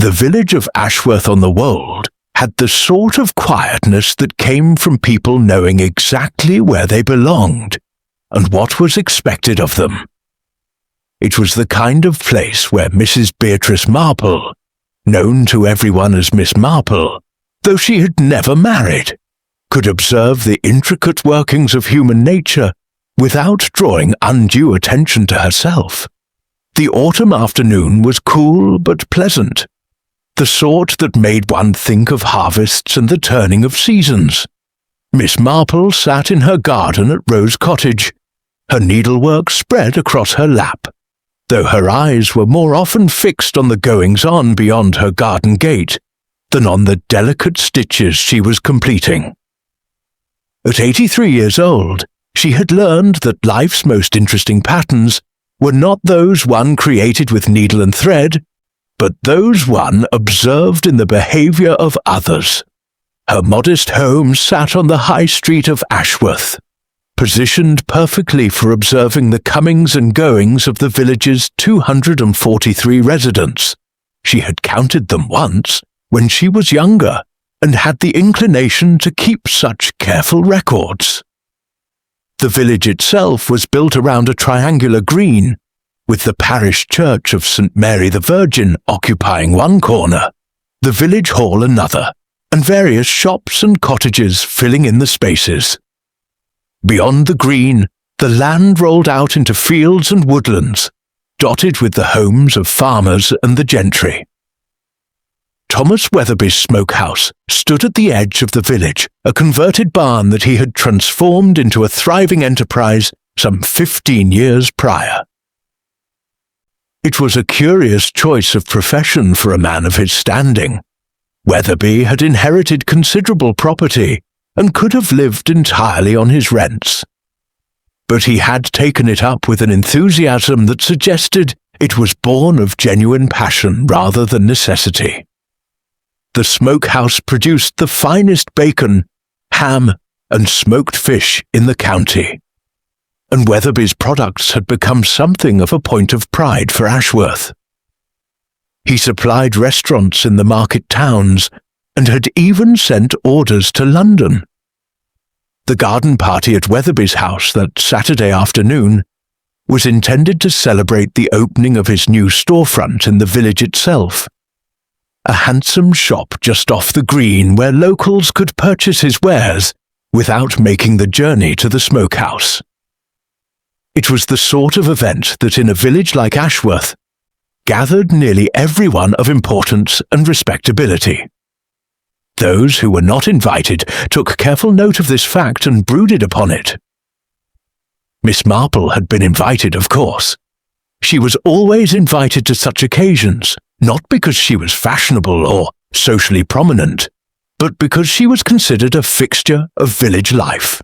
The village of Ashworth-on-the-Wold had the sort of quietness that came from people knowing exactly where they belonged and what was expected of them. It was the kind of place where Mrs. Beatrice Marple, known to everyone as Miss Marple, though she had never married, could observe the intricate workings of human nature without drawing undue attention to herself. The autumn afternoon was cool but pleasant, the sort that made one think of harvests and the turning of seasons. Miss Marple sat in her garden at Rose Cottage, her needlework spread across her lap, though her eyes were more often fixed on the goings-on beyond her garden gate than on the delicate stitches she was completing. At 83 years old, she had learned that life's most interesting patterns were not those one created with needle and thread, but those one observed in the behaviour of others. Her modest home sat on the high street of Ashworth, positioned perfectly for observing the comings and goings of the village's 243 residents. She had counted them once when she was younger and had the inclination to keep such careful records. The village itself was built around a triangular green, with the parish church of St. Mary the Virgin occupying one corner, the village hall another, and various shops and cottages filling in the spaces. Beyond the green, the land rolled out into fields and woodlands, dotted with the homes of farmers and the gentry. Thomas Weatherby's Smokehouse stood at the edge of the village, a converted barn that he had transformed into a thriving enterprise some 15 years prior. It was a curious choice of profession for a man of his standing. Weatherby had inherited considerable property and could have lived entirely on his rents. But he had taken it up with an enthusiasm that suggested it was born of genuine passion rather than necessity. The smokehouse produced the finest bacon, ham, and smoked fish in the county, and Weatherby's products had become something of a point of pride for Ashworth. He supplied restaurants in the market towns and had even sent orders to London. The garden party at Weatherby's house that Saturday afternoon was intended to celebrate the opening of his new storefront in the village itself, a handsome shop just off the green where locals could purchase his wares without making the journey to the smokehouse. It was the sort of event that in a village like Ashworth gathered nearly everyone of importance and respectability. Those who were not invited took careful note of this fact and brooded upon it. Miss Marple had been invited, of course. She was always invited to such occasions, not because she was fashionable or socially prominent, but because she was considered a fixture of village life,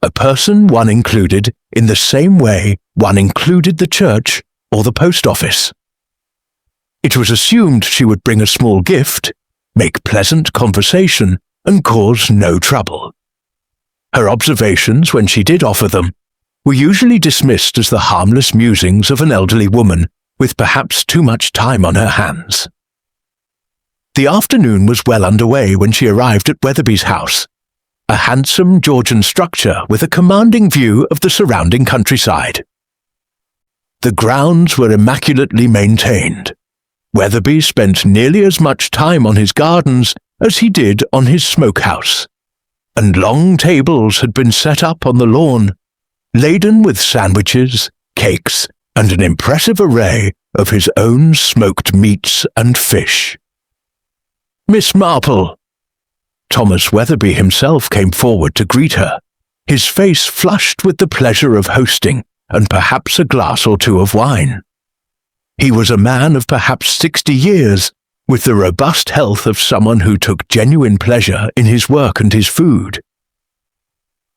a person one included in the same way one included the church or the post office. It was assumed she would bring a small gift, make pleasant conversation, and cause no trouble. Her observations, when she did offer them, were usually dismissed as the harmless musings of an elderly woman with perhaps too much time on her hands. The afternoon was well underway when she arrived at Weatherby's house, a handsome Georgian structure with a commanding view of the surrounding countryside. The grounds were immaculately maintained. Weatherby spent nearly as much time on his gardens as he did on his smokehouse, and long tables had been set up on the lawn, laden with sandwiches, cakes, and an impressive array of his own smoked meats and fish. "Miss Marple!" Thomas Weatherby himself came forward to greet her, his face flushed with the pleasure of hosting and perhaps a glass or two of wine. He was a man of perhaps 60 years, with the robust health of someone who took genuine pleasure in his work and his food.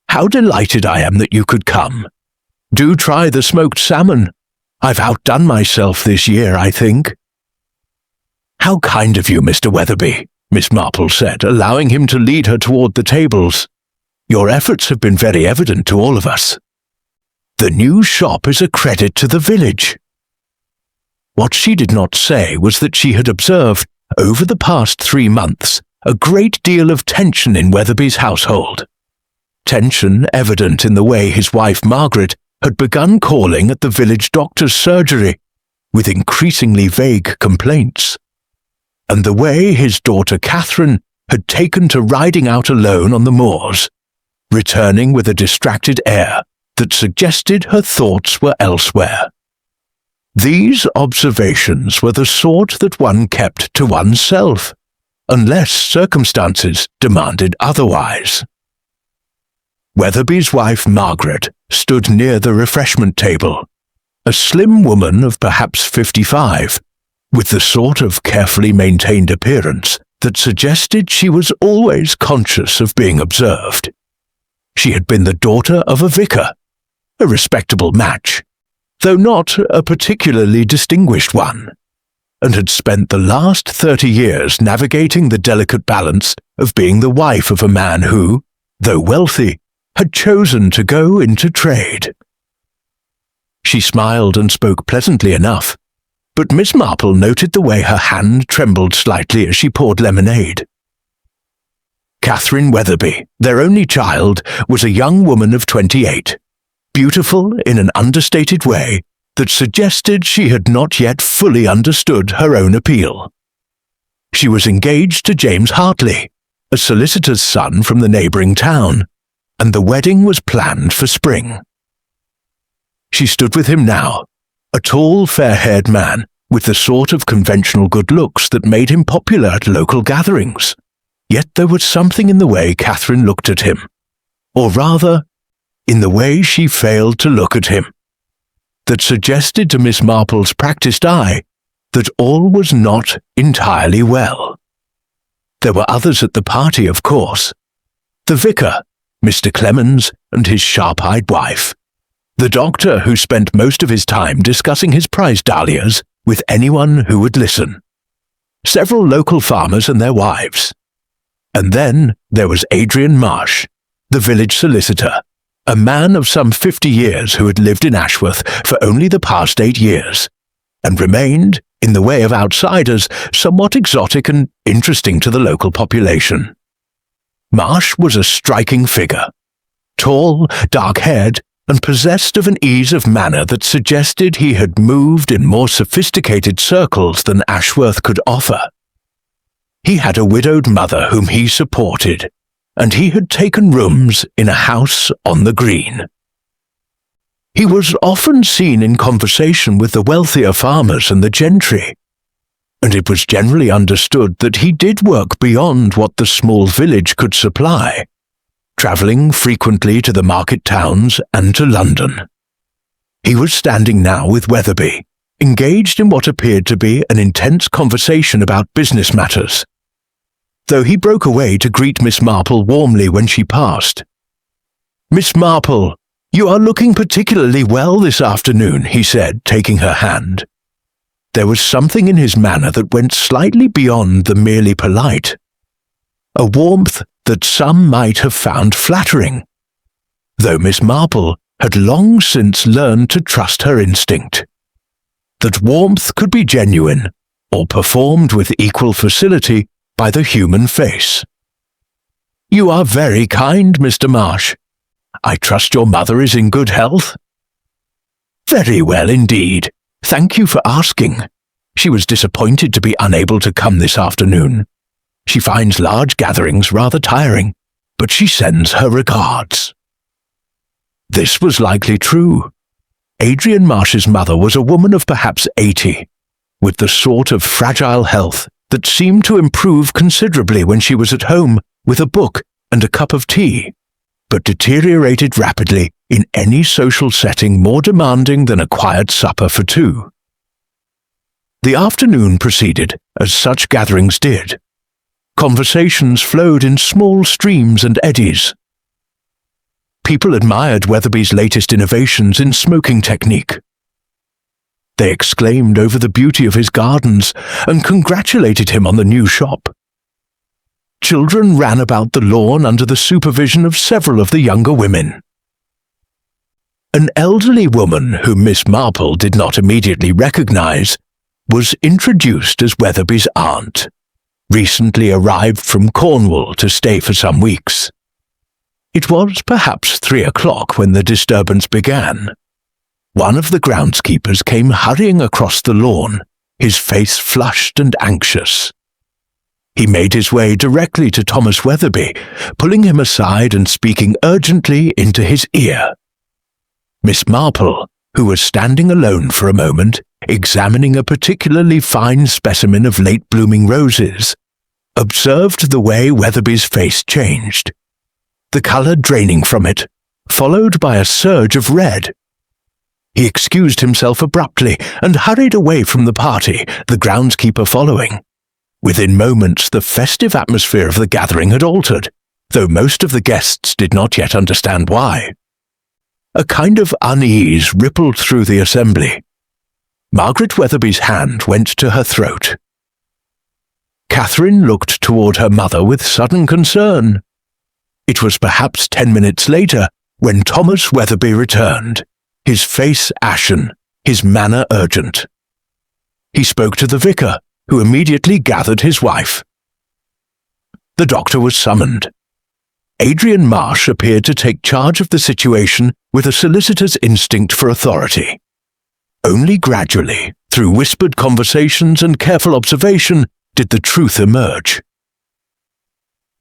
"How delighted I am that you could come. Do try the smoked salmon. I've outdone myself this year, I think." "How kind of you, Mr. Weatherby," Miss Marple said, allowing him to lead her toward the tables. "Your efforts have been very evident to all of us. The new shop is a credit to the village." What she did not say was that she had observed, over the past 3 months, a great deal of tension in Weatherby's household. Tension evident in the way his wife Margaret had begun calling at the village doctor's surgery, with increasingly vague complaints, and the way his daughter Catherine had taken to riding out alone on the moors, returning with a distracted air that suggested her thoughts were elsewhere. These observations were the sort that one kept to oneself, unless circumstances demanded otherwise. Weatherby's wife Margaret stood near the refreshment table, a slim woman of perhaps 55, with the sort of carefully maintained appearance that suggested she was always conscious of being observed. She had been the daughter of a vicar, a respectable match, though not a particularly distinguished one, and had spent the last 30 years navigating the delicate balance of being the wife of a man who, though wealthy, had chosen to go into trade. She smiled and spoke pleasantly enough, but Miss Marple noted the way her hand trembled slightly as she poured lemonade. Catherine Weatherby, their only child, was a young woman of 28, beautiful in an understated way that suggested she had not yet fully understood her own appeal. She was engaged to James Hartley, a solicitor's son from the neighbouring town, and the wedding was planned for spring. She stood with him now, a tall, fair-haired man with the sort of conventional good looks that made him popular at local gatherings. Yet there was something in the way Catherine looked at him, or rather, in the way she failed to look at him, that suggested to Miss Marple's practised eye that all was not entirely well. There were others at the party, of course. The vicar, Mr. Clemens, and his sharp-eyed wife. The doctor who spent most of his time discussing his prize dahlias with anyone who would listen. Several local farmers and their wives. And then there was Adrian Marsh, the village solicitor, a man of some 50 years who had lived in Ashworth for only the past 8 years, and remained, in the way of outsiders, somewhat exotic and interesting to the local population. Marsh was a striking figure, tall, dark-haired, and possessed of an ease of manner that suggested he had moved in more sophisticated circles than Ashworth could offer. He had a widowed mother whom he supported, and he had taken rooms in a house on the green. He was often seen in conversation with the wealthier farmers and the gentry, and it was generally understood that he did work beyond what the small village could supply, travelling frequently to the market towns and to London. He was standing now with Weatherby, engaged in what appeared to be an intense conversation about business matters, though he broke away to greet Miss Marple warmly when she passed. "Miss Marple, you are looking particularly well this afternoon," he said, taking her hand. There was something in his manner that went slightly beyond the merely polite, a warmth that some might have found flattering, though Miss Marple had long since learned to trust her instinct. That warmth could be genuine, or performed with equal facility by the human face. "You are very kind, Mr. Marsh. I trust your mother is in good health?" "Very well indeed. Thank you for asking. She was disappointed to be unable to come this afternoon. She finds large gatherings rather tiring, but she sends her regards." This was likely true. Adrian Marsh's mother was a woman of perhaps 80, with the sort of fragile health that seemed to improve considerably when she was at home with a book and a cup of tea, but deteriorated rapidly in any social setting more demanding than a quiet supper for two. The afternoon proceeded, as such gatherings did. Conversations flowed in small streams and eddies. People admired Weatherby's latest innovations in smoking technique. They exclaimed over the beauty of his gardens and congratulated him on the new shop. Children ran about the lawn under the supervision of several of the younger women. An elderly woman whom Miss Marple did not immediately recognize was introduced as Weatherby's aunt. recently arrived from Cornwall to stay for some weeks. It was perhaps 3 o'clock when the disturbance began. One of the groundskeepers came hurrying across the lawn, his face flushed and anxious. He made his way directly to Thomas Weatherby, pulling him aside and speaking urgently into his ear. Miss Marple, who was standing alone for a moment, examining a particularly fine specimen of late-blooming roses, observed the way Weatherby's face changed, the colour draining from it, followed by a surge of red. He excused himself abruptly and hurried away from the party, the groundskeeper following. Within moments, the festive atmosphere of the gathering had altered, though most of the guests did not yet understand why. A kind of unease rippled through the assembly. Margaret Weatherby's hand went to her throat. Catherine looked toward her mother with sudden concern. It was perhaps 10 minutes later when Thomas Weatherby returned, his face ashen, his manner urgent. He spoke to the vicar, who immediately gathered his wife. The doctor was summoned. Adrian Marsh appeared to take charge of the situation with a solicitor's instinct for authority. Only gradually, through whispered conversations and careful observation, did the truth emerge.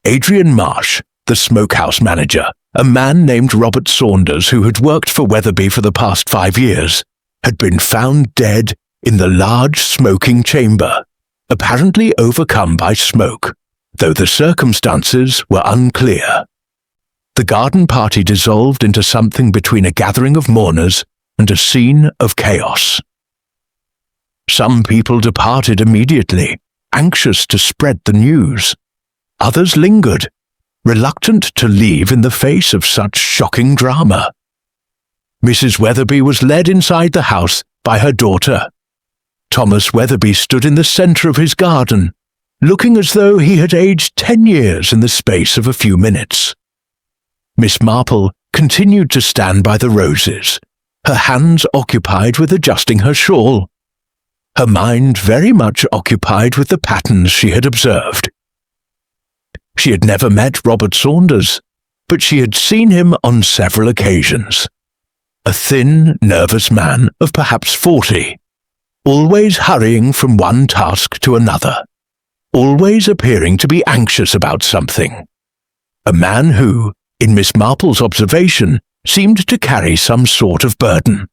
Adrian Marsh, the Smokehouse manager, a man named Robert Saunders who had worked for Weatherby for the past 5 years, had been found dead in the large smoking chamber, apparently overcome by smoke, though the circumstances were unclear. The garden party dissolved into something between a gathering of mourners and a scene of chaos. Some people departed immediately, anxious to spread the news. Others lingered, reluctant to leave in the face of such shocking drama. Mrs. Weatherby was led inside the house by her daughter. Thomas Weatherby stood in the centre of his garden, looking as though he had aged 10 years in the space of a few minutes. Miss Marple continued to stand by the roses, her hands occupied with adjusting her shawl, her mind very much occupied with the patterns she had observed. She had never met Robert Saunders, but she had seen him on several occasions. A thin, nervous man of perhaps 40, always hurrying from one task to another, always appearing to be anxious about something. A man who, in Miss Marple's observation, seemed to carry some sort of burden.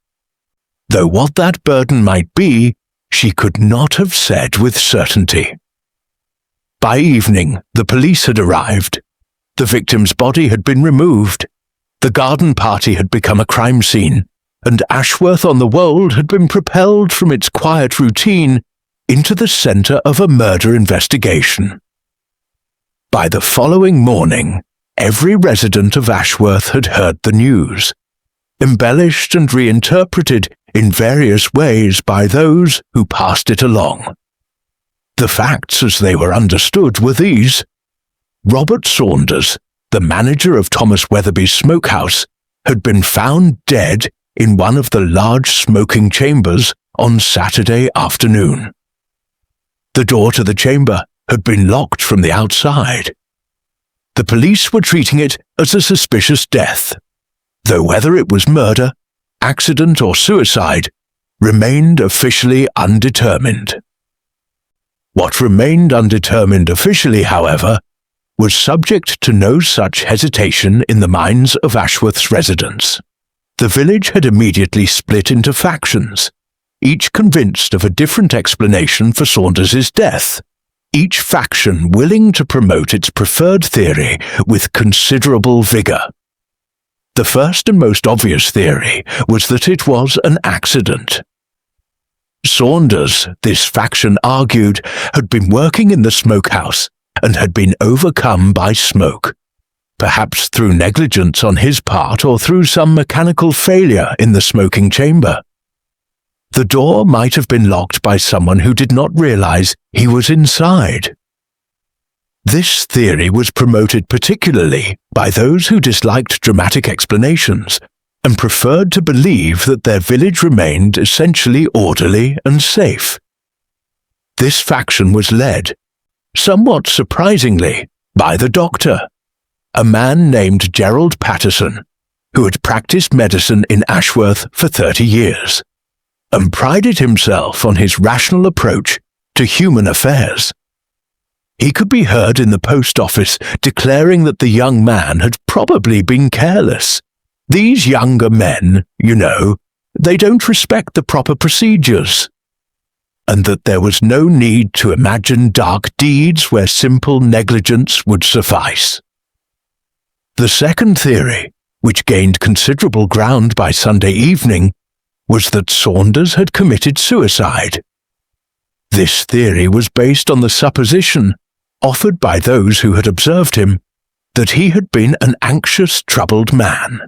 Though what that burden might be, she could not have said with certainty. By evening, the police had arrived. The victim's body had been removed. The garden party had become a crime scene, and Ashworth-on-the-Wold had been propelled from its quiet routine into the centre of a murder investigation. By the following morning, every resident of Ashworth had heard the news, embellished and reinterpreted in various ways by those who passed it along. The facts as they were understood were these. Robert Saunders, the manager of Thomas Weatherby's smokehouse, had been found dead in one of the large smoking chambers on Saturday afternoon. The door to the chamber had been locked from the outside. The police were treating it as a suspicious death, though whether it was murder, accident or suicide remained officially undetermined. What remained undetermined officially, however, was subject to no such hesitation in the minds of Ashworth's residents. The village had immediately split into factions, each convinced of a different explanation for Saunders's death, each faction willing to promote its preferred theory with considerable vigour. The first and most obvious theory was that it was an accident. Saunders, this faction argued, had been working in the smokehouse and had been overcome by smoke, perhaps through negligence on his part or through some mechanical failure in the smoking chamber. The door might have been locked by someone who did not realize he was inside. This theory was promoted particularly by those who disliked dramatic explanations and preferred to believe that their village remained essentially orderly and safe. This faction was led, somewhat surprisingly, by the doctor, a man named Gerald Patterson, who had practiced medicine in Ashworth for 30 years, and prided himself on his rational approach to human affairs. He could be heard in the post office declaring that the young man had probably been careless. These younger men, you know, they don't respect the proper procedures. And that there was no need to imagine dark deeds where simple negligence would suffice. The second theory, which gained considerable ground by Sunday evening, was that Saunders had committed suicide. This theory was based on the supposition, offered by those who had observed him, that he had been an anxious, troubled man.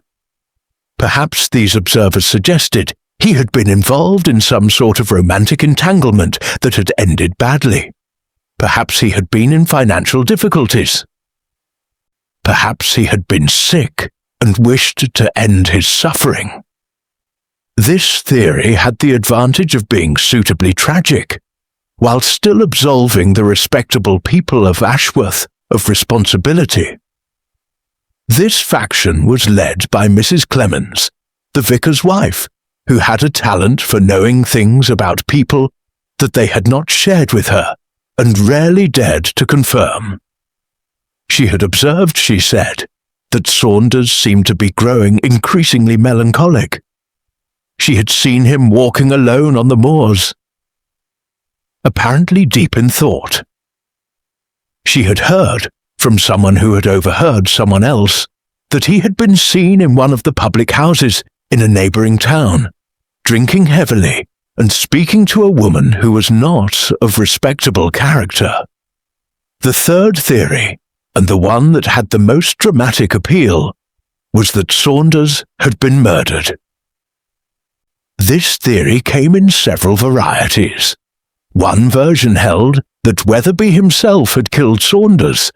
Perhaps these observers suggested he had been involved in some sort of romantic entanglement that had ended badly. Perhaps he had been in financial difficulties. Perhaps he had been sick and wished to end his suffering. This theory had the advantage of being suitably tragic, while still absolving the respectable people of Ashworth of responsibility. This faction was led by Mrs. Clemens, the vicar's wife, who had a talent for knowing things about people that they had not shared with her and rarely dared to confirm. She had observed, she said, that Saunders seemed to be growing increasingly melancholic. She had seen him walking alone on the moors, apparently deep in thought. She had heard, from someone who had overheard someone else, that he had been seen in one of the public houses in a neighbouring town, drinking heavily and speaking to a woman who was not of respectable character. The third theory, and the one that had the most dramatic appeal, was that Saunders had been murdered. This theory came in several varieties. One version held that Weatherby himself had killed Saunders,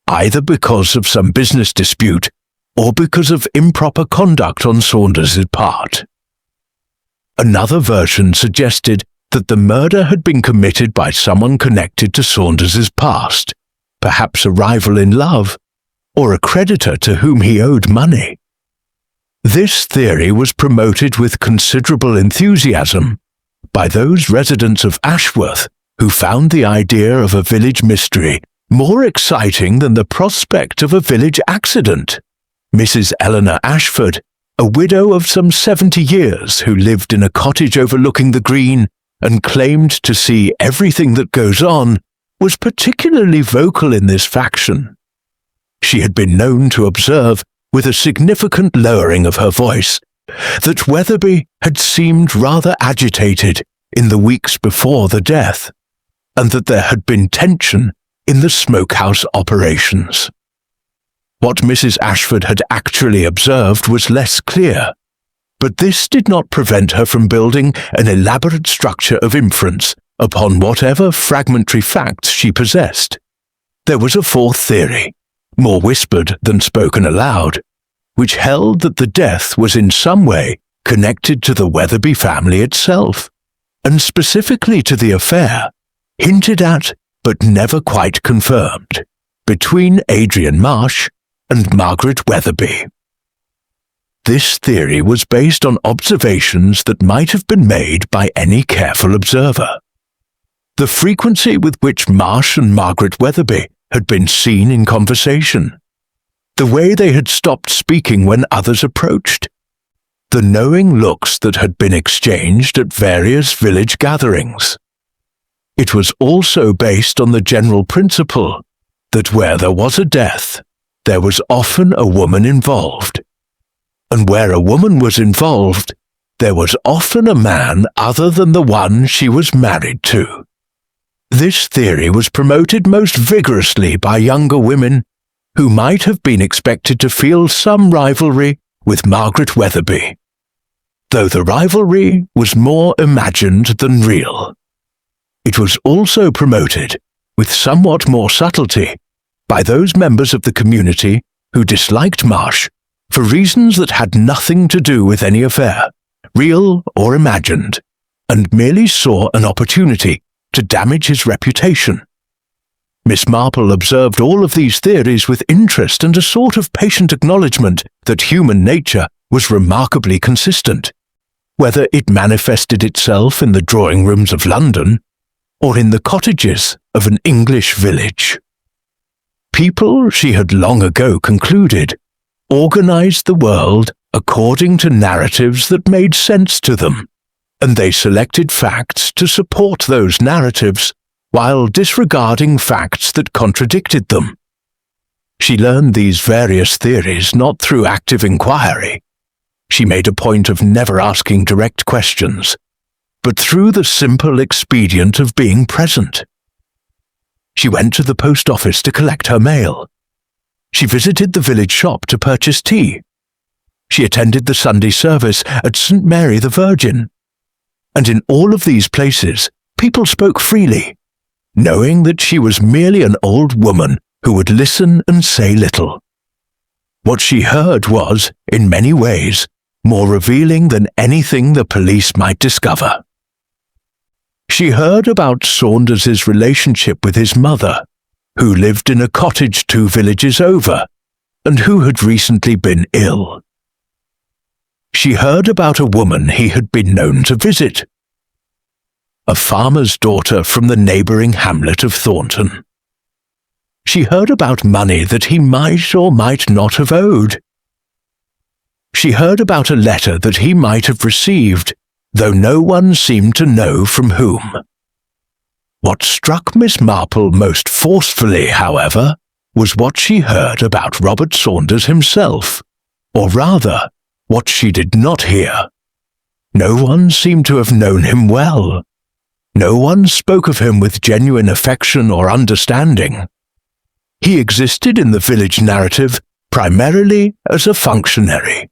either because of some business dispute or because of improper conduct on Saunders' part. Another version suggested that the murder had been committed by someone connected to Saunders' past, perhaps a rival in love, or a creditor to whom he owed money. This theory was promoted with considerable enthusiasm by those residents of Ashworth who found the idea of a village mystery more exciting than the prospect of a village accident. Mrs. Eleanor Ashford, a widow of some 70 years who lived in a cottage overlooking the green and claimed to see everything that goes on, was particularly vocal in this faction. She had been known to observe, with a significant lowering of her voice, that Weatherby had seemed rather agitated in the weeks before the death, and that there had been tension in the Smokehouse operations. What Mrs. Ashford had actually observed was less clear, but this did not prevent her from building an elaborate structure of inference upon whatever fragmentary facts she possessed. There was a fourth theory, more whispered than spoken aloud, which held that the death was in some way connected to the Weatherby family itself, and specifically to the affair, hinted at but never quite confirmed, between Adrian Marsh and Margaret Weatherby. This theory was based on observations that might have been made by any careful observer. The frequency with which Marsh and Margaret Weatherby had been seen in conversation, the way they had stopped speaking when others approached, the knowing looks that had been exchanged at various village gatherings. It was also based on the general principle that where there was a death, there was often a woman involved, and where a woman was involved, there was often a man other than the one she was married to. This theory was promoted most vigorously by younger women who might have been expected to feel some rivalry with Margaret Weatherby, though the rivalry was more imagined than real. It was also promoted, with somewhat more subtlety, by those members of the community who disliked Marsh for reasons that had nothing to do with any affair, real or imagined, and merely saw an opportunity to damage his reputation. Miss Marple observed all of these theories with interest and a sort of patient acknowledgement that human nature was remarkably consistent, whether it manifested itself in the drawing rooms of London or in the cottages of an English village. People, she had long ago concluded, organized the world according to narratives that made sense to them, and they selected facts to support those narratives while disregarding facts that contradicted them. She learned these various theories not through active inquiry. She made a point of never asking direct questions, but through the simple expedient of being present. She went to the post office to collect her mail. She visited the village shop to purchase tea. She attended the Sunday service at St. Mary the Virgin. And in all of these places, people spoke freely, knowing that she was merely an old woman who would listen and say little. What she heard was, in many ways, more revealing than anything the police might discover. She heard about Saunders's relationship with his mother, who lived in a cottage 2 villages over, and who had recently been ill. She heard about a woman he had been known to visit, a farmer's daughter from the neighbouring hamlet of Thornton. She heard about money that he might or might not have owed. She heard about a letter that he might have received, though no one seemed to know from whom. What struck Miss Marple most forcefully, however, was what she heard about Robert Saunders himself, or rather, what she did not hear. No one seemed to have known him well. No one spoke of him with genuine affection or understanding. He existed in the village narrative primarily as a functionary,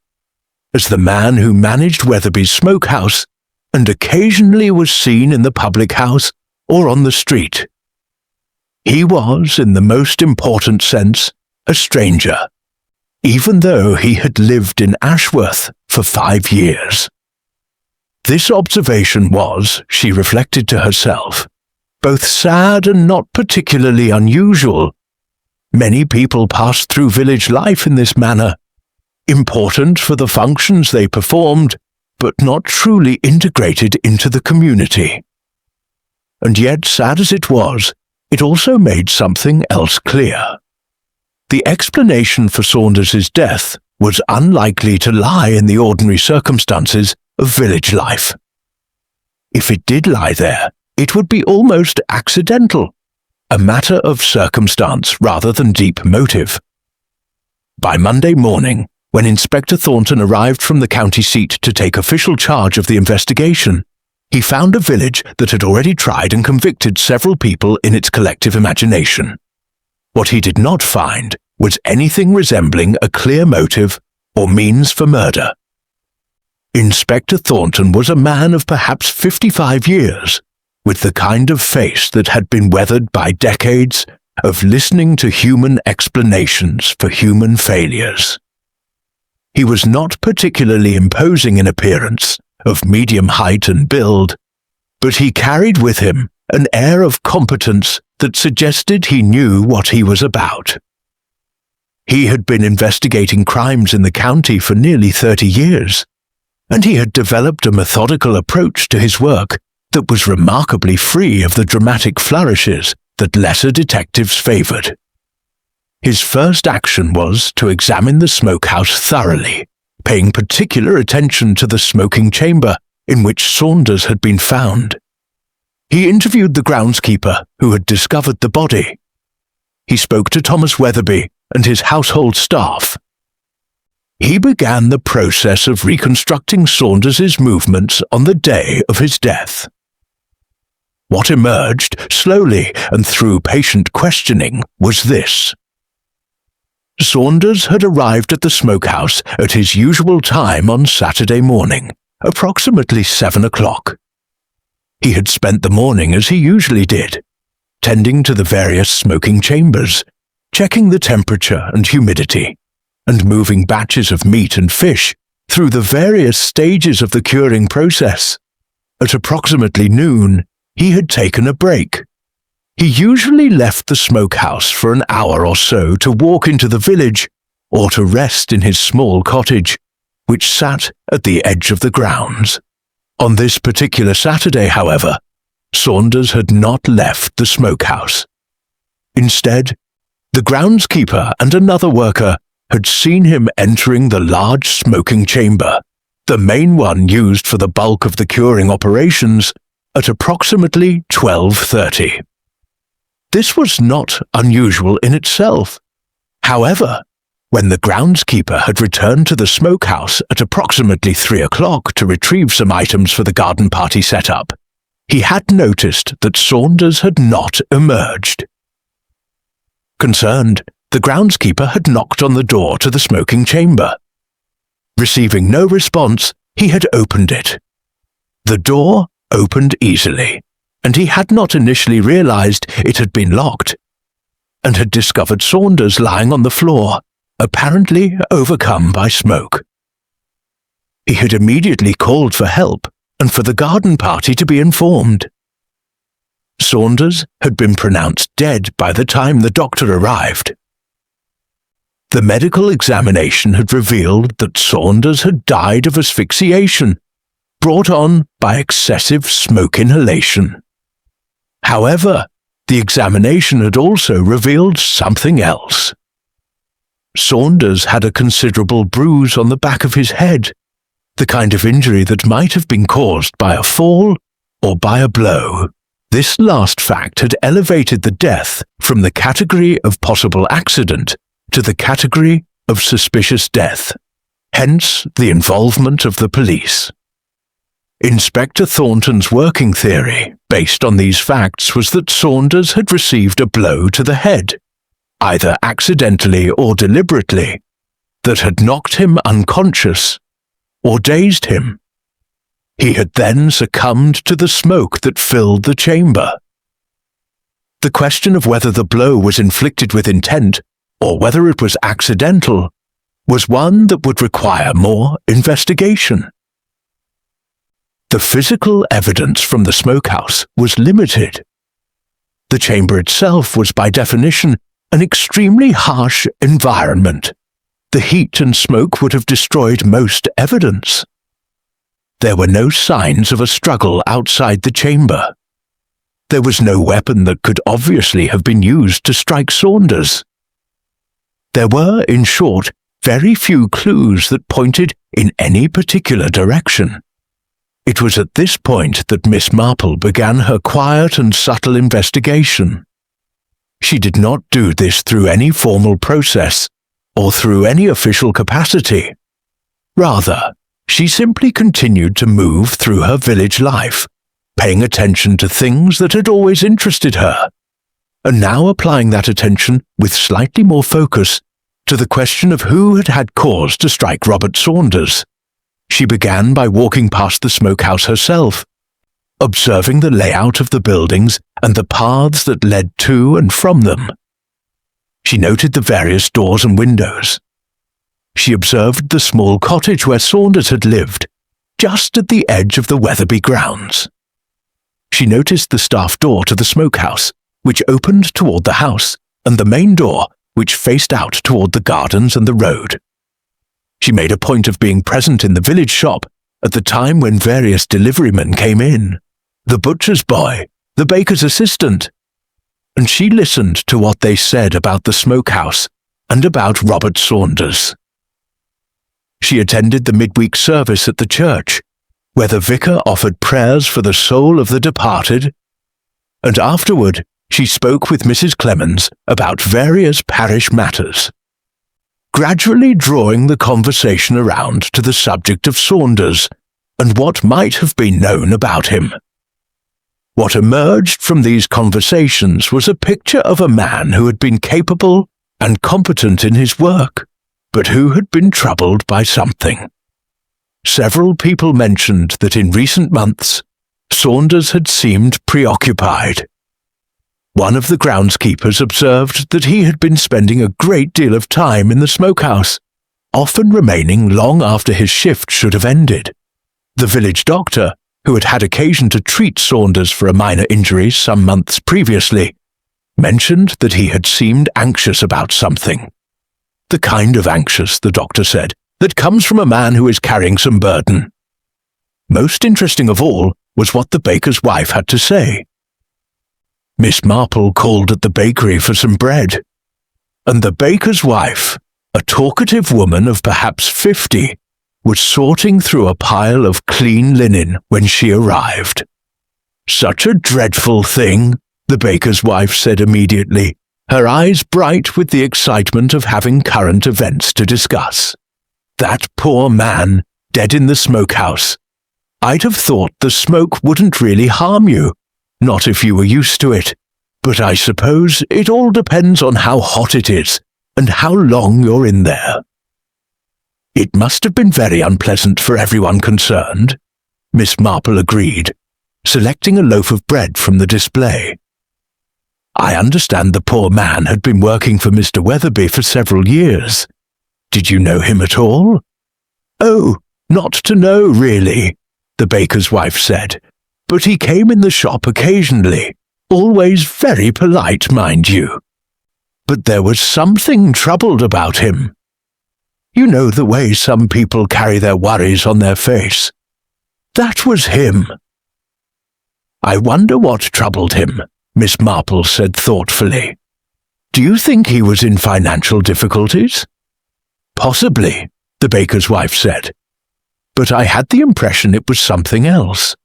as the man who managed Weatherby's Smokehouse and occasionally was seen in the public house or on the street. He was, in the most important sense, a stranger, even though he had lived in Ashworth for 5 years. This observation was, she reflected to herself, both sad and not particularly unusual. Many people passed through village life in this manner, important for the functions they performed, but not truly integrated into the community. And yet, sad as it was, it also made something else clear. The explanation for Saunders's death was unlikely to lie in the ordinary circumstances of village life. If it did lie there, it would be almost accidental, a matter of circumstance rather than deep motive. By Monday morning, when Inspector Thornton arrived from the county seat to take official charge of the investigation, he found a village that had already tried and convicted several people in its collective imagination. What he did not find was anything resembling a clear motive or means for murder. Inspector Thornton was a man of perhaps 55 years, with the kind of face that had been weathered by decades of listening to human explanations for human failures. He was not particularly imposing in appearance, of medium height and build, but he carried with him an air of competence that suggested he knew what he was about. He had been investigating crimes in the county for nearly 30 years, and he had developed a methodical approach to his work that was remarkably free of the dramatic flourishes that lesser detectives favoured. His first action was to examine the smokehouse thoroughly, paying particular attention to the smoking chamber in which Saunders had been found. He interviewed the groundskeeper who had discovered the body. He spoke to Thomas Weatherby and his household staff. He began the process of reconstructing Saunders's movements on the day of his death. What emerged, slowly and through patient questioning, was this. Saunders had arrived at the smokehouse at his usual time on Saturday morning, approximately 7 o'clock. He had spent the morning as he usually did, tending to the various smoking chambers, checking the temperature and humidity, and moving batches of meat and fish through the various stages of the curing process. At approximately noon, he had taken a break. He usually left the smokehouse for an hour or so to walk into the village or to rest in his small cottage, which sat at the edge of the grounds. On this particular Saturday, however, Saunders had not left the smokehouse. Instead, the groundskeeper and another worker had seen him entering the large smoking chamber, the main one used for the bulk of the curing operations, at approximately 12:30. This was not unusual in itself. However, when the groundskeeper had returned to the smokehouse at approximately 3 o'clock to retrieve some items for the garden party setup, he had noticed that Saunders had not emerged. Concerned, the groundskeeper had knocked on the door to the smoking chamber. Receiving no response, he had opened it. The door opened easily, and he had not initially realized it had been locked, and had discovered Saunders lying on the floor, apparently overcome by smoke. He had immediately called for help and for the garden party to be informed. Saunders had been pronounced dead by the time the doctor arrived. The medical examination had revealed that Saunders had died of asphyxiation, brought on by excessive smoke inhalation. However, the examination had also revealed something else. Saunders had a considerable bruise on the back of his head, the kind of injury that might have been caused by a fall or by a blow. This last fact had elevated the death from the category of possible accident to the category of suspicious death, hence the involvement of the police. Inspector Thornton's working theory, based on these facts, was that Saunders had received a blow to the head, either accidentally or deliberately, that had knocked him unconscious or dazed him. He had then succumbed to the smoke that filled the chamber. The question of whether the blow was inflicted with intent or whether it was accidental was one that would require more investigation. The physical evidence from the smokehouse was limited. The chamber itself was by definition an extremely harsh environment. The heat and smoke would have destroyed most evidence. There were no signs of a struggle outside the chamber. There was no weapon that could obviously have been used to strike Saunders. There were, in short, very few clues that pointed in any particular direction. It was at this point that Miss Marple began her quiet and subtle investigation. She did not do this through any formal process or through any official capacity. Rather, she simply continued to move through her village life, paying attention to things that had always interested her, and now applying that attention with slightly more focus to the question of who had had cause to strike Robert Saunders. She began by walking past the smokehouse herself, observing the layout of the buildings and the paths that led to and from them. She noted the various doors and windows. She observed the small cottage where Saunders had lived, just at the edge of the Wetherby grounds. She noticed the staff door to the smokehouse, which opened toward the house, and the main door, which faced out toward the gardens and the road. She made a point of being present in the village shop at the time when various deliverymen came in, the butcher's boy, the baker's assistant, and she listened to what they said about the smokehouse and about Robert Saunders. She attended the midweek service at the church, where the vicar offered prayers for the soul of the departed, and afterward she spoke with Mrs. Clemens about various parish matters, gradually drawing the conversation around to the subject of Saunders and what might have been known about him. What emerged from these conversations was a picture of a man who had been capable and competent in his work, but who had been troubled by something. Several people mentioned that in recent months, Saunders had seemed preoccupied. One of the groundskeepers observed that he had been spending a great deal of time in the smokehouse, often remaining long after his shift should have ended. The village doctor, who had had occasion to treat Saunders for a minor injury some months previously, mentioned that he had seemed anxious about something. The kind of anxious, the doctor said, that comes from a man who is carrying some burden. Most interesting of all was what the baker's wife had to say. Miss Marple called at the bakery for some bread, and the baker's wife, a talkative woman of perhaps 50, was sorting through a pile of clean linen when she arrived. "Such a dreadful thing," the baker's wife said immediately, her eyes bright with the excitement of having current events to discuss. "That poor man, dead in the smokehouse. I'd have thought the smoke wouldn't really harm you, not if you were used to it, but I suppose it all depends on how hot it is and how long you're in there." "It must have been very unpleasant for everyone concerned," Miss Marple agreed, selecting a loaf of bread from the display. "I understand the poor man had been working for Mr. Weatherby for several years. Did you know him at all?" "Oh, not to know, really," the baker's wife said, "but he came in the shop occasionally, always very polite, mind you. But there was something troubled about him. You know the way some people carry their worries on their face. That was him." "I wonder what troubled him," Miss Marple said thoughtfully. "Do you think he was in financial difficulties?" "Possibly," the baker's wife said, "but I had the impression it was something else.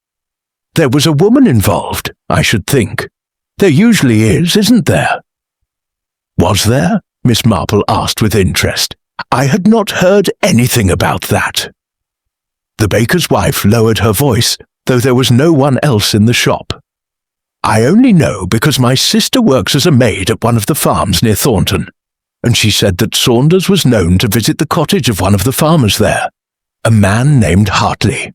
There was a woman involved, I should think. There usually is, isn't there?" "Was there?" Miss Marple asked with interest. "I had not heard anything about that." The baker's wife lowered her voice, though there was no one else in the shop. "I only know because my sister works as a maid at one of the farms near Thornton, and she said that Saunders was known to visit the cottage of one of the farmers there, a man named Hartley.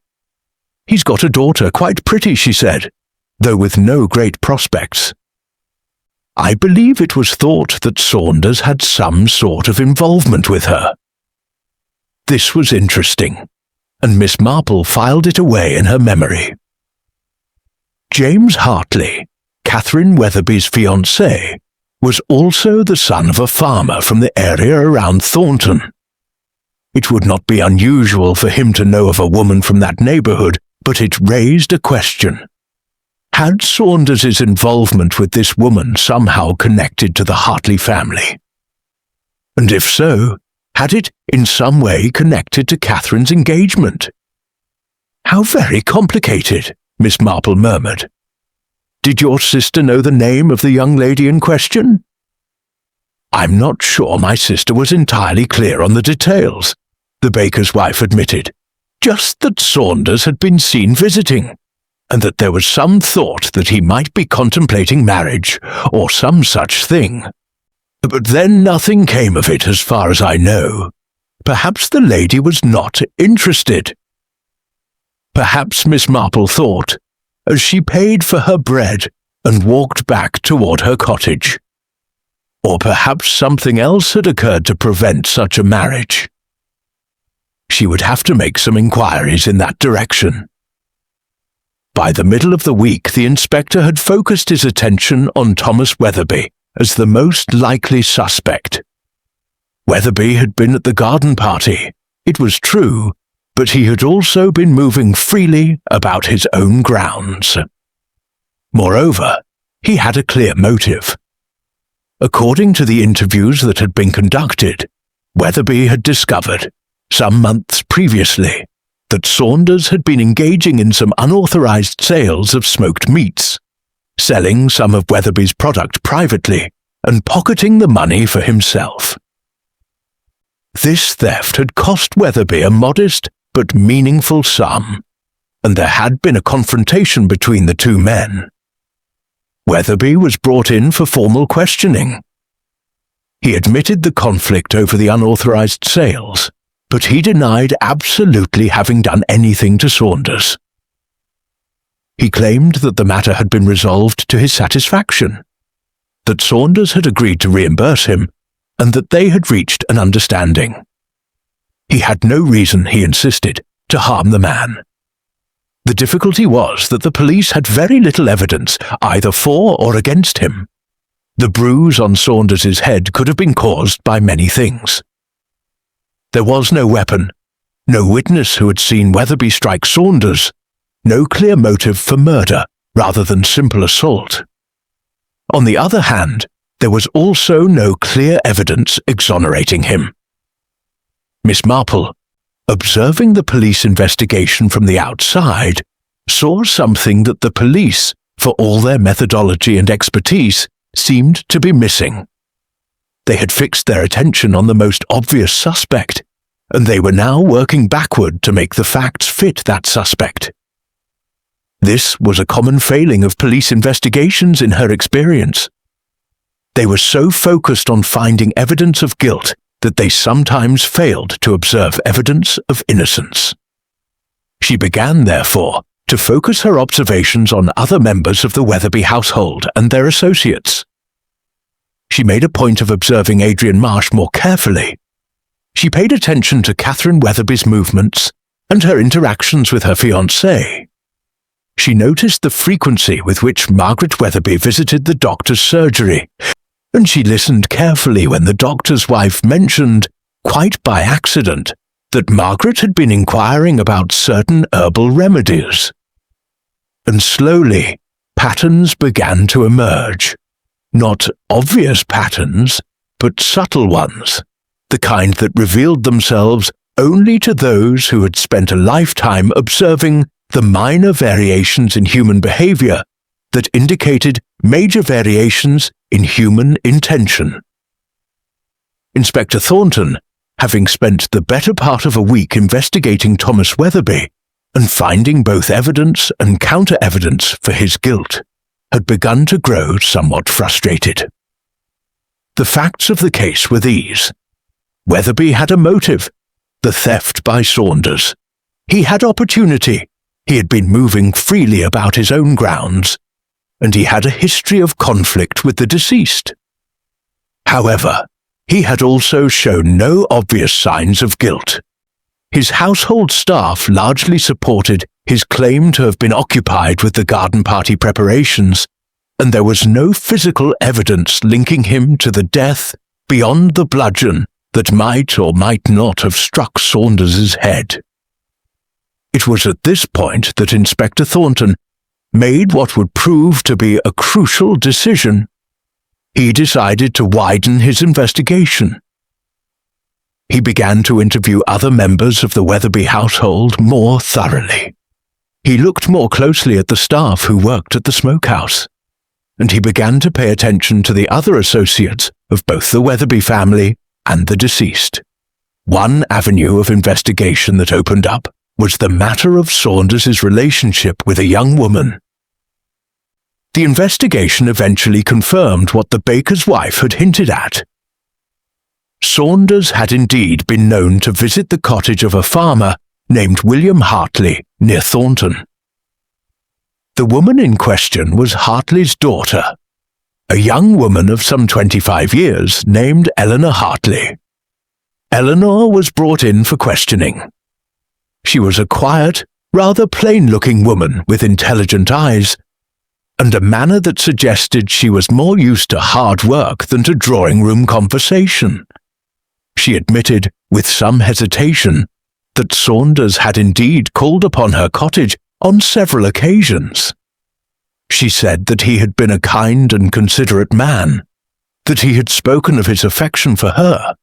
He's got a daughter, quite pretty, she said, though with no great prospects. I believe it was thought that Saunders had some sort of involvement with her." This was interesting, and Miss Marple filed it away in her memory. James Hartley, Catherine Weatherby's fiancé, was also the son of a farmer from the area around Thornton. It would not be unusual for him to know of a woman from that neighbourhood, but it raised a question. Had Saunders's involvement with this woman somehow connected to the Hartley family? And if so, had it in some way connected to Catherine's engagement? "How very complicated," Miss Marple murmured. "Did your sister know the name of the young lady in question?" "I'm not sure my sister was entirely clear on the details," the baker's wife admitted. "Just that Saunders had been seen visiting, and that there was some thought that he might be contemplating marriage, or some such thing. But then nothing came of it as far as I know. Perhaps the lady was not interested." Perhaps Miss Marple thought, as she paid for her bread and walked back toward her cottage. Or perhaps something else had occurred to prevent such a marriage. She would have to make some inquiries in that direction. By the middle of the week, the inspector had focused his attention on Thomas Weatherby as the most likely suspect. Weatherby had been at the garden party, it was true, but he had also been moving freely about his own grounds. Moreover, he had a clear motive. According to the interviews that had been conducted, Weatherby had discovered, some months previously, that Saunders had been engaging in some unauthorized sales of smoked meats, selling some of Weatherby's product privately and pocketing the money for himself. This theft had cost Weatherby a modest but meaningful sum, and there had been a confrontation between the two men. Weatherby was brought in for formal questioning. He admitted the conflict over the unauthorized sales, but he denied absolutely having done anything to Saunders. He claimed that the matter had been resolved to his satisfaction, that Saunders had agreed to reimburse him, and that they had reached an understanding. He had no reason, he insisted, to harm the man. The difficulty was that the police had very little evidence either for or against him. The bruise on Saunders's head could have been caused by many things. There was no weapon, no witness who had seen Weatherby strike Saunders, no clear motive for murder rather than simple assault. On the other hand, there was also no clear evidence exonerating him. Miss Marple, observing the police investigation from the outside, saw something that the police, for all their methodology and expertise, seemed to be missing. They had fixed their attention on the most obvious suspect, and they were now working backward to make the facts fit that suspect. This was a common failing of police investigations in her experience. They were so focused on finding evidence of guilt that they sometimes failed to observe evidence of innocence. She began, therefore, to focus her observations on other members of the Weatherby household and their associates. She made a point of observing Adrian Marsh more carefully. She paid attention to Catherine Weatherby's movements and her interactions with her fiancé. She noticed the frequency with which Margaret Weatherby visited the doctor's surgery, and she listened carefully when the doctor's wife mentioned, quite by accident, that Margaret had been inquiring about certain herbal remedies. And slowly, patterns began to emerge. Not obvious patterns, but subtle ones, the kind that revealed themselves only to those who had spent a lifetime observing the minor variations in human behavior that indicated major variations in human intention. Inspector Thornton, having spent the better part of a week investigating Thomas Weatherby and finding both evidence and counter-evidence for his guilt, had begun to grow somewhat frustrated. The facts of the case were these. Weatherby had a motive, the theft by Saunders. He had opportunity. He had been moving freely about his own grounds, and he had a history of conflict with the deceased. However, he had also shown no obvious signs of guilt. His household staff largely supported his claim to have been occupied with the garden party preparations, and there was no physical evidence linking him to the death beyond the bludgeon that might or might not have struck Saunders's head. It was at this point that Inspector Thornton made what would prove to be a crucial decision. He decided to widen his investigation. He began to interview other members of the Weatherby household more thoroughly. He looked more closely at the staff who worked at the Smokehouse, and he began to pay attention to the other associates of both the Weatherby family and the deceased. One avenue of investigation that opened up was the matter of Saunders's relationship with a young woman. The investigation eventually confirmed what the baker's wife had hinted at. Saunders had indeed been known to visit the cottage of a farmer named William Hartley near Thornton. The woman in question was Hartley's daughter, a young woman of some 25 years named Eleanor Hartley. Eleanor was brought in for questioning. She was a quiet, rather plain-looking woman with intelligent eyes, and a manner that suggested she was more used to hard work than to drawing-room conversation. She admitted, with some hesitation, that Saunders had indeed called upon her cottage on several occasions. She said that he had been a kind and considerate man, that he had spoken of his affection for her,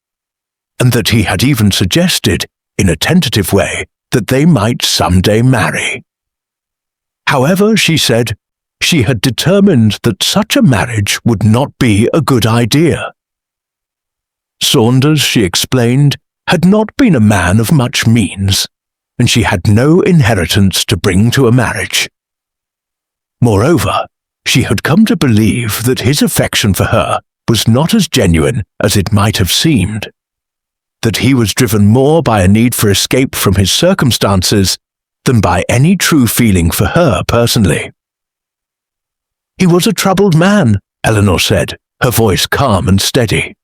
and that he had even suggested, in a tentative way, that they might someday marry. However, she said, she had determined that such a marriage would not be a good idea. Saunders, she explained, had not been a man of much means, and she had no inheritance to bring to a marriage. Moreover, she had come to believe that his affection for her was not as genuine as it might have seemed, that he was driven more by a need for escape from his circumstances than by any true feeling for her personally. He was a troubled man, Eleanor said, her voice calm and steady.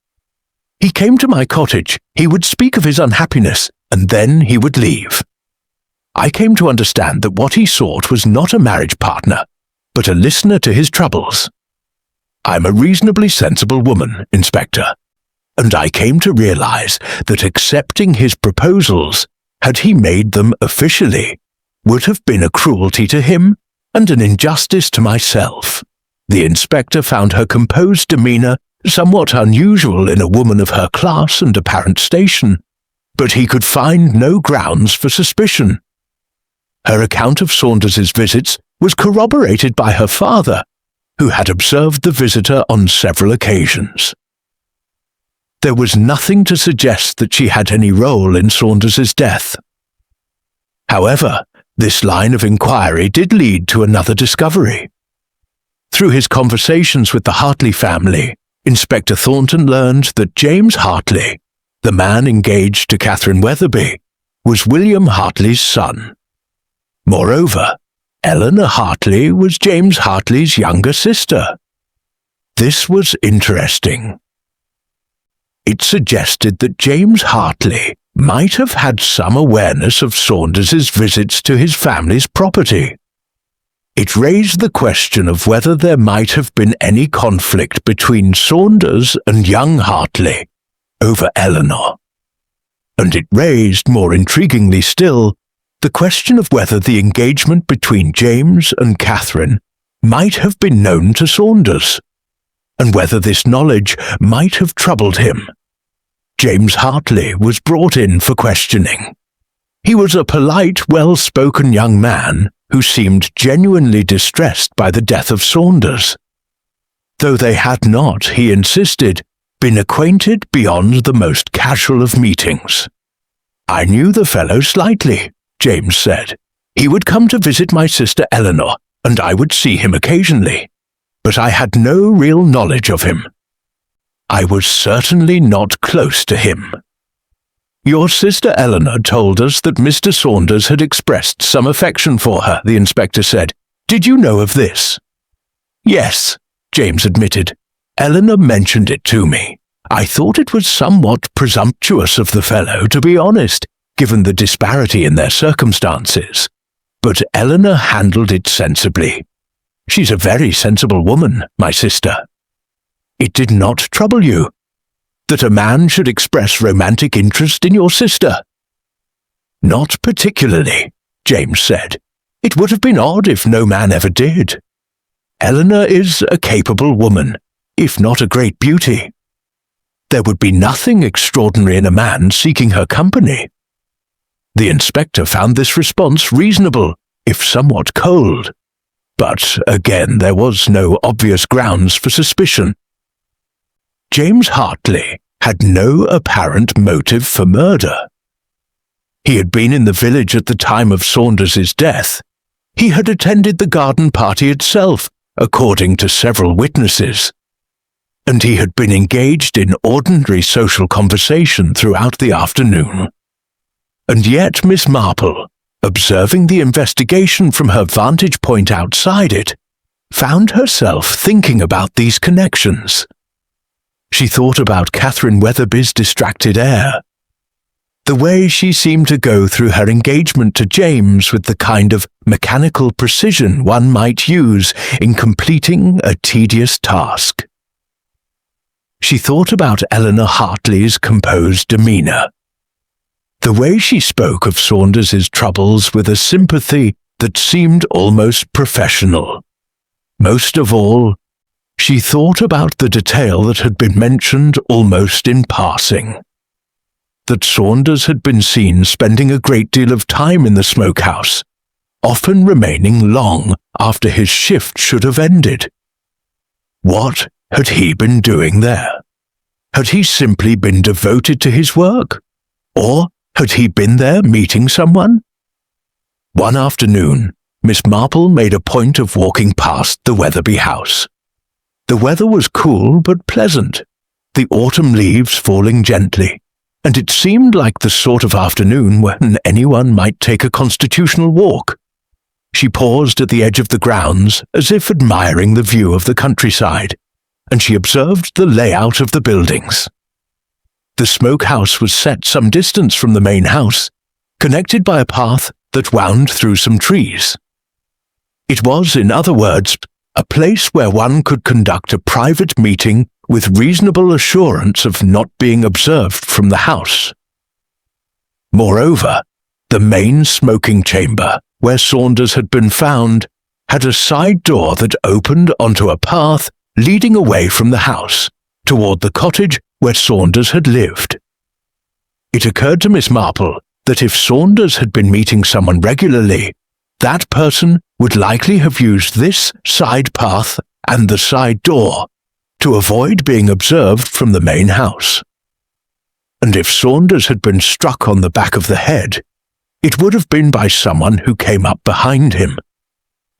He came to my cottage, he would speak of his unhappiness, and then he would leave. I came to understand that what he sought was not a marriage partner, but a listener to his troubles. I'm a reasonably sensible woman, Inspector, and I came to realize that accepting his proposals, had he made them officially, would have been a cruelty to him and an injustice to myself. The inspector found her composed demeanor somewhat unusual in a woman of her class and apparent station, but he could find no grounds for suspicion. Her account of Saunders's visits was corroborated by her father, who had observed the visitor on several occasions. There was nothing to suggest that she had any role in Saunders's death. However, this line of inquiry did lead to another discovery. Through his conversations with the Hartley family, Inspector Thornton learned that James Hartley, the man engaged to Catherine Weatherby, was William Hartley's son. Moreover, Eleanor Hartley was James Hartley's younger sister. This was interesting. It suggested that James Hartley might have had some awareness of Saunders's visits to his family's property. It raised the question of whether there might have been any conflict between Saunders and young Hartley over Eleanor. And it raised, more intriguingly still, the question of whether the engagement between James and Catherine might have been known to Saunders, and whether this knowledge might have troubled him. James Hartley was brought in for questioning. He was a polite, well-spoken young man who seemed genuinely distressed by the death of Saunders, though they had not, he insisted, been acquainted beyond the most casual of meetings. "I knew the fellow slightly," James said. "He would come to visit my sister Eleanor, and I would see him occasionally, but I had no real knowledge of him. I was certainly not close to him." "Your sister Eleanor told us that Mr. Saunders had expressed some affection for her," the inspector said. "Did you know of this?" "Yes," James admitted. "Eleanor mentioned it to me. I thought it was somewhat presumptuous of the fellow, to be honest, given the disparity in their circumstances. But Eleanor handled it sensibly. She's a very sensible woman, my sister." "It did not trouble you that a man should express romantic interest in your sister?" "Not particularly," James said. "It would have been odd if no man ever did. Eleanor is a capable woman, if not a great beauty. There would be nothing extraordinary in a man seeking her company." The inspector found this response reasonable, if somewhat cold. But again, there was no obvious grounds for suspicion. James Hartley had no apparent motive for murder. He had been in the village at the time of Saunders's death. He had attended the garden party itself, according to several witnesses. And he had been engaged in ordinary social conversation throughout the afternoon. And yet Miss Marple, observing the investigation from her vantage point outside it, found herself thinking about these connections. She thought about Catherine Weatherby's distracted air, the way she seemed to go through her engagement to James with the kind of mechanical precision one might use in completing a tedious task. She thought about Eleanor Hartley's composed demeanor, the way she spoke of Saunders's troubles with a sympathy that seemed almost professional. Most of all, she thought about the detail that had been mentioned almost in passing, that Saunders had been seen spending a great deal of time in the smokehouse, often remaining long after his shift should have ended. What had he been doing there? Had he simply been devoted to his work? Or had he been there meeting someone? One afternoon, Miss Marple made a point of walking past the Weatherby house. The weather was cool but pleasant, the autumn leaves falling gently, and it seemed like the sort of afternoon when anyone might take a constitutional walk. She paused at the edge of the grounds as if admiring the view of the countryside, and she observed the layout of the buildings. The smokehouse was set some distance from the main house, connected by a path that wound through some trees. It was, in other words, a place where one could conduct a private meeting with reasonable assurance of not being observed from the house. Moreover, the main smoking chamber, where Saunders had been found, had a side door that opened onto a path leading away from the house, toward the cottage where Saunders had lived. It occurred to Miss Marple that if Saunders had been meeting someone regularly, that person would likely have used this side path and the side door to avoid being observed from the main house. And if Saunders had been struck on the back of the head, it would have been by someone who came up behind him.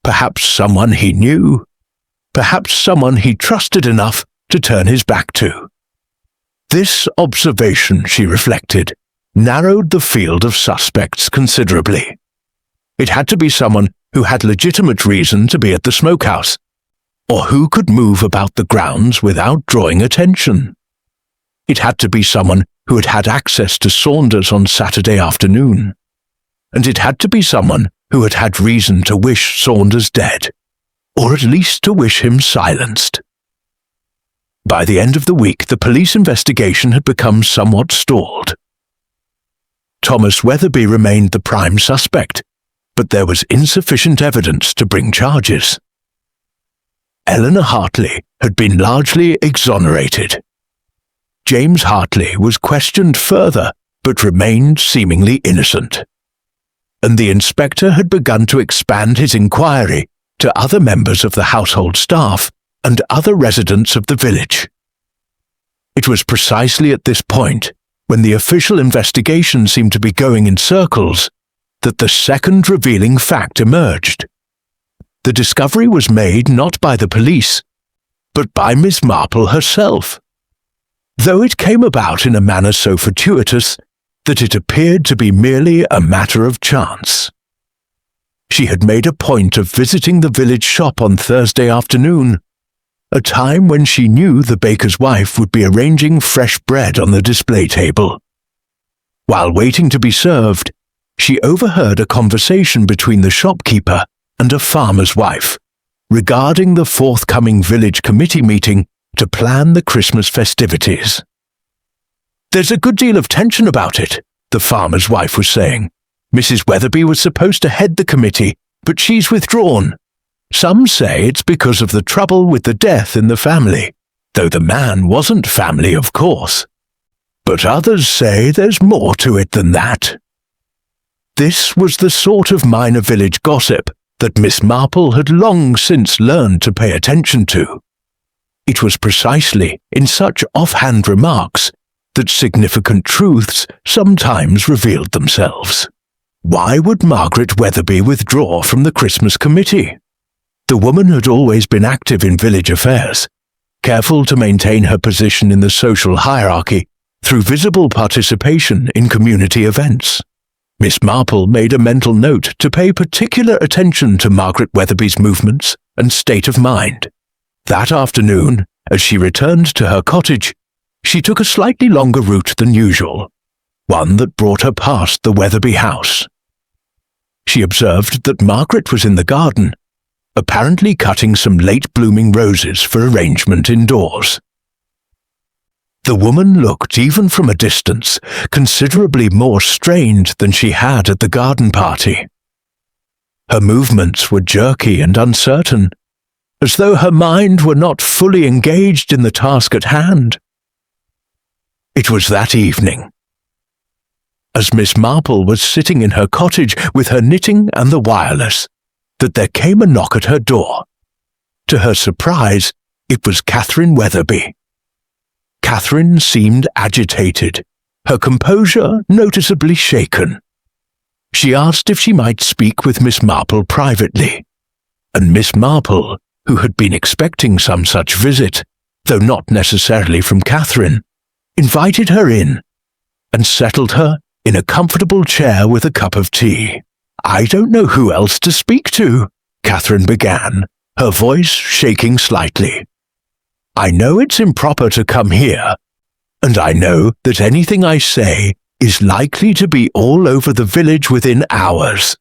Perhaps someone he knew, perhaps someone he trusted enough to turn his back to. This observation, she reflected, narrowed the field of suspects considerably. It had to be someone who had legitimate reason to be at the smokehouse, or who could move about the grounds without drawing attention. It had to be someone who had had access to Saunders on Saturday afternoon, and it had to be someone who had had reason to wish Saunders dead, or at least to wish him silenced. By the end of the week, the police investigation had become somewhat stalled. Thomas Weatherby remained the prime suspect, but there was insufficient evidence to bring charges. Eleanor Hartley had been largely exonerated. James Hartley was questioned further, but remained seemingly innocent. And the inspector had begun to expand his inquiry to other members of the household staff and other residents of the village. It was precisely at this point, when the official investigation seemed to be going in circles, that the second revealing fact emerged. The discovery was made not by the police, but by Miss Marple herself, though it came about in a manner so fortuitous that it appeared to be merely a matter of chance. She had made a point of visiting the village shop on Thursday afternoon, a time when she knew the baker's wife would be arranging fresh bread on the display table. While waiting to be served, she overheard a conversation between the shopkeeper and a farmer's wife regarding the forthcoming village committee meeting to plan the Christmas festivities. "There's a good deal of tension about it," the farmer's wife was saying. "Mrs. Weatherby was supposed to head the committee, but she's withdrawn. Some say it's because of the trouble with the death in the family, though the man wasn't family, of course. But others say there's more to it than that." This was the sort of minor village gossip that Miss Marple had long since learned to pay attention to. It was precisely in such offhand remarks that significant truths sometimes revealed themselves. Why would Margaret Weatherby withdraw from the Christmas committee? The woman had always been active in village affairs, careful to maintain her position in the social hierarchy through visible participation in community events. Miss Marple made a mental note to pay particular attention to Margaret Weatherby's movements and state of mind. That afternoon, as she returned to her cottage, she took a slightly longer route than usual, one that brought her past the Weatherby house. She observed that Margaret was in the garden, apparently cutting some late-blooming roses for arrangement indoors. The woman looked, even from a distance, considerably more strained than she had at the garden party. Her movements were jerky and uncertain, as though her mind were not fully engaged in the task at hand. It was that evening, as Miss Marple was sitting in her cottage with her knitting and the wireless, that there came a knock at her door. To her surprise, it was Catherine Weatherby. Catherine seemed agitated, her composure noticeably shaken. She asked if she might speak with Miss Marple privately, and Miss Marple, who had been expecting some such visit, though not necessarily from Catherine, invited her in and settled her in a comfortable chair with a cup of tea. "I don't know who else to speak to," Catherine began, her voice shaking slightly. "I know it's improper to come here, and I know that anything I say is likely to be all over the village within hours.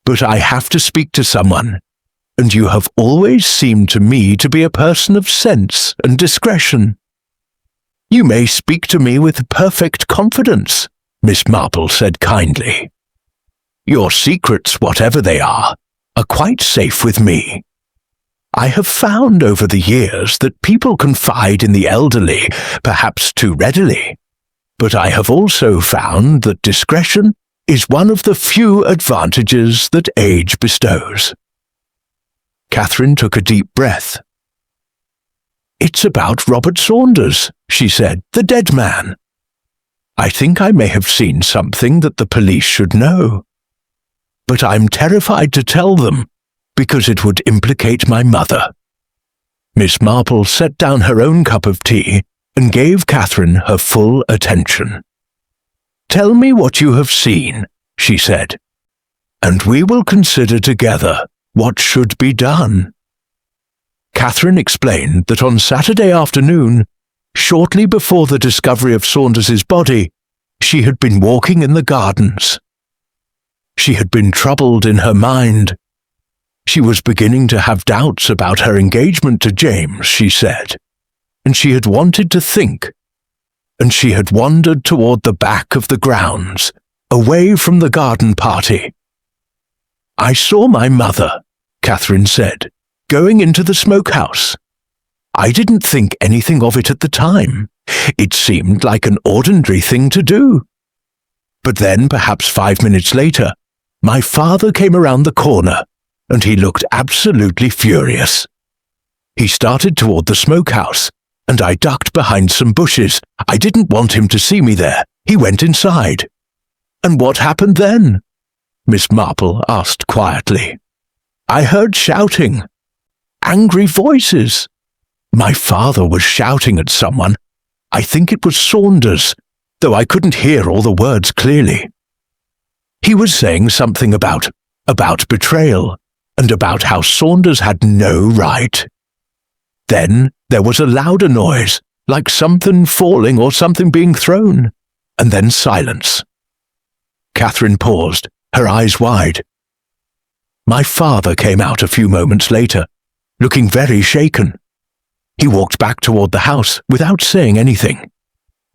But I have to speak to someone, and you have always seemed to me to be a person of sense and discretion. You may speak to me with perfect confidence, Miss Marple said kindly. Your secrets, whatever they are quite safe with me. I have found over the years that people confide in the elderly, perhaps too readily, but I have also found that discretion is one of the few advantages that age bestows. Catherine took a deep breath. It's about Robert Saunders, she said, the dead man. I think I may have seen something that the police should know. But I'm terrified to tell them, because it would implicate my mother. Miss Marple set down her own cup of tea and gave Catherine her full attention. Tell me what you have seen, she said, and we will consider together what should be done. Catherine explained that on Saturday afternoon, shortly before the discovery of Saunders's body, she had been walking in the gardens. She had been troubled in her mind. She was beginning to have doubts about her engagement to James, she said, and she had wanted to think, and she had wandered toward the back of the grounds, away from the garden party. I saw my mother, Catherine said, going into the smokehouse. I didn't think anything of it at the time. It seemed like an ordinary thing to do. But then, perhaps 5 minutes later, my father came around the corner, and he looked absolutely furious. He started toward the smokehouse, and I ducked behind some bushes. I didn't want him to see me there. He went inside. And what happened then? Miss Marple asked quietly. I heard shouting. Angry voices. My father was shouting at someone. I think it was Saunders, though I couldn't hear all the words clearly. He was saying something about betrayal, and about how Saunders had no right. Then there was a louder noise, like something falling or something being thrown, and then silence. Catherine paused, her eyes wide. My father came out a few moments later, looking very shaken. He walked back toward the house without saying anything,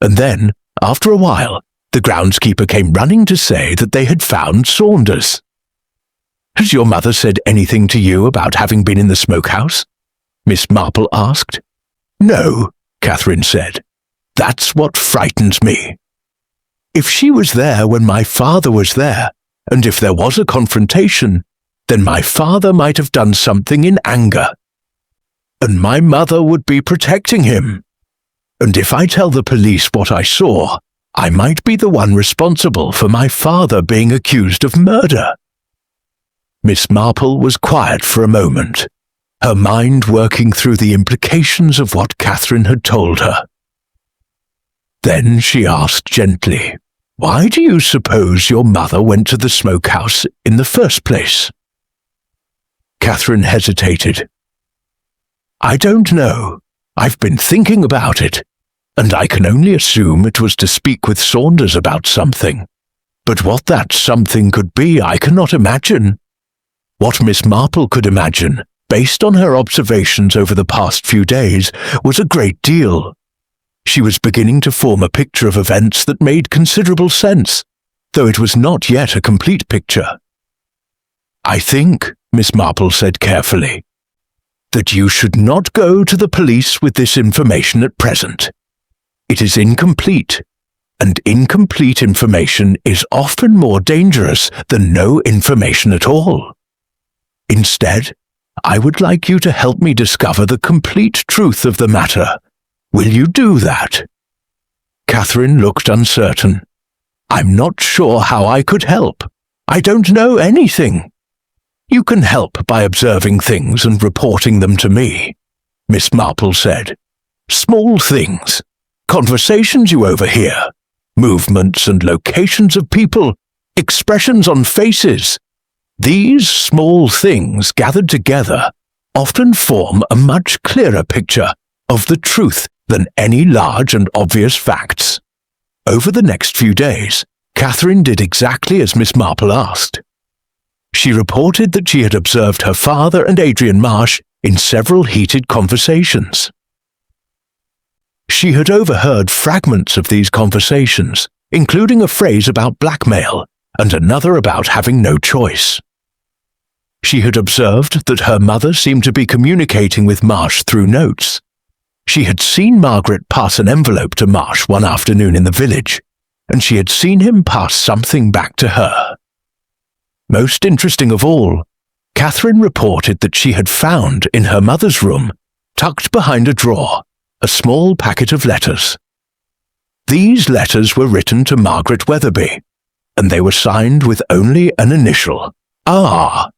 and then, after a while, the groundskeeper came running to say that they had found Saunders. Has your mother said anything to you about having been in the smokehouse? Miss Marple asked. No, Catherine said. That's what frightens me. If she was there when my father was there, and if there was a confrontation, then my father might have done something in anger. And my mother would be protecting him. And if I tell the police what I saw, I might be the one responsible for my father being accused of murder. Miss Marple was quiet for a moment, her mind working through the implications of what Catherine had told her. Then she asked gently, Why do you suppose your mother went to the smokehouse in the first place? Catherine hesitated. I don't know. I've been thinking about it, and I can only assume it was to speak with Saunders about something. But what that something could be, I cannot imagine. What Miss Marple could imagine, based on her observations over the past few days, was a great deal. She was beginning to form a picture of events that made considerable sense, though it was not yet a complete picture. I think, Miss Marple said carefully, that you should not go to the police with this information at present. It is incomplete, and incomplete information is often more dangerous than no information at all. Instead, I would like you to help me discover the complete truth of the matter. Will you do that? Catherine looked uncertain. I'm not sure how I could help. I don't know anything. You can help by observing things and reporting them to me, Miss Marple said. Small things, conversations you overhear, movements and locations of people, expressions on faces. These small things gathered together often form a much clearer picture of the truth than any large and obvious facts. Over the next few days, Catherine did exactly as Miss Marple asked. She reported that she had observed her father and Adrian Marsh in several heated conversations. She had overheard fragments of these conversations, including a phrase about blackmail and another about having no choice. She had observed that her mother seemed to be communicating with Marsh through notes. She had seen Margaret pass an envelope to Marsh one afternoon in the village, and she had seen him pass something back to her. Most interesting of all, Catherine reported that she had found in her mother's room, tucked behind a drawer, a small packet of letters. These letters were written to Margaret Weatherby, and they were signed with only an initial, R.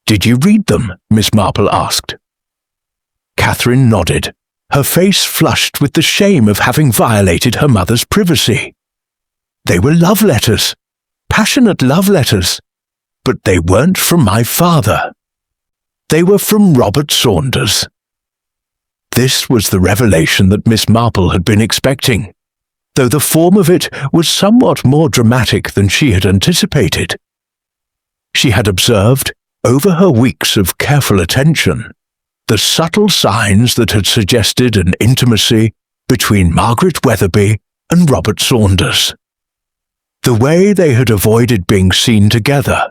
"Did you read them?" Miss Marple asked. Catherine nodded, her face flushed with the shame of having violated her mother's privacy. They were love letters, passionate love letters, but they weren't from my father. They were from Robert Saunders. This was the revelation that Miss Marple had been expecting, though the form of it was somewhat more dramatic than she had anticipated. She had observed, over her weeks of careful attention, the subtle signs that had suggested an intimacy between Margaret Weatherby and Robert Saunders. The way they had avoided being seen together,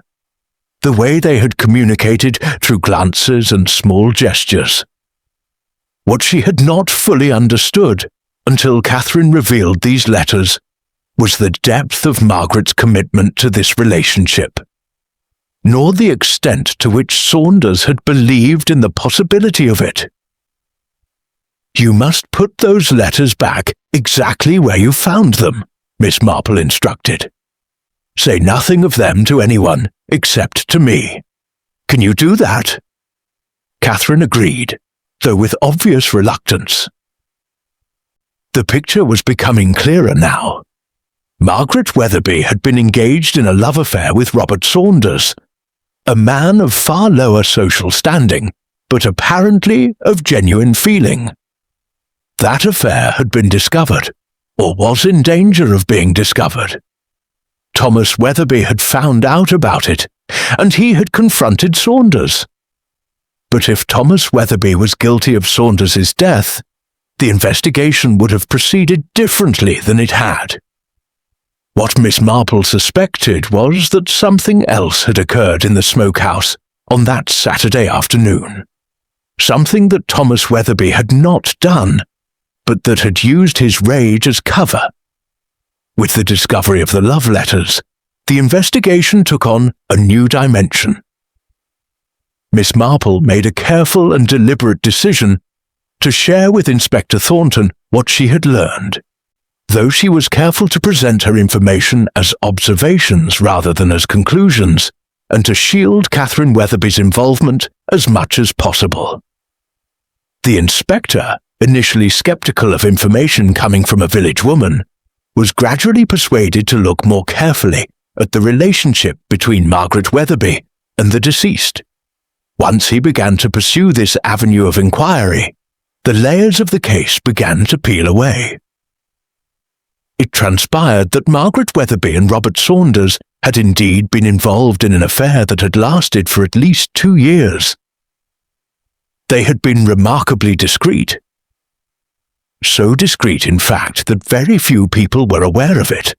the way they had communicated through glances and small gestures. What she had not fully understood until Catherine revealed these letters was the depth of Margaret's commitment to this relationship, nor the extent to which Saunders had believed in the possibility of it. "You must put those letters back exactly where you found them," Miss Marple instructed. "Say nothing of them to anyone except to me. Can you do that?" Catherine agreed, though with obvious reluctance. The picture was becoming clearer now. Margaret Weatherby had been engaged in a love affair with Robert Saunders, a man of far lower social standing, but apparently of genuine feeling. That affair had been discovered, or was in danger of being discovered. Thomas Weatherby had found out about it, and he had confronted Saunders. But if Thomas Weatherby was guilty of Saunders's death, the investigation would have proceeded differently than it had. What Miss Marple suspected was that something else had occurred in the smokehouse on that Saturday afternoon. Something that Thomas Weatherby had not done, but that had used his rage as cover. With the discovery of the love letters, the investigation took on a new dimension. Miss Marple made a careful and deliberate decision to share with Inspector Thornton what she had learned, though she was careful to present her information as observations rather than as conclusions, and to shield Catherine Weatherby's involvement as much as possible. The inspector, initially skeptical of information coming from a village woman, was gradually persuaded to look more carefully at the relationship between Margaret Weatherby and the deceased. Once he began to pursue this avenue of inquiry, the layers of the case began to peel away. It transpired that Margaret Weatherby and Robert Saunders had indeed been involved in an affair that had lasted for at least 2 years. They had been remarkably discreet. So discreet, in fact, that very few people were aware of it.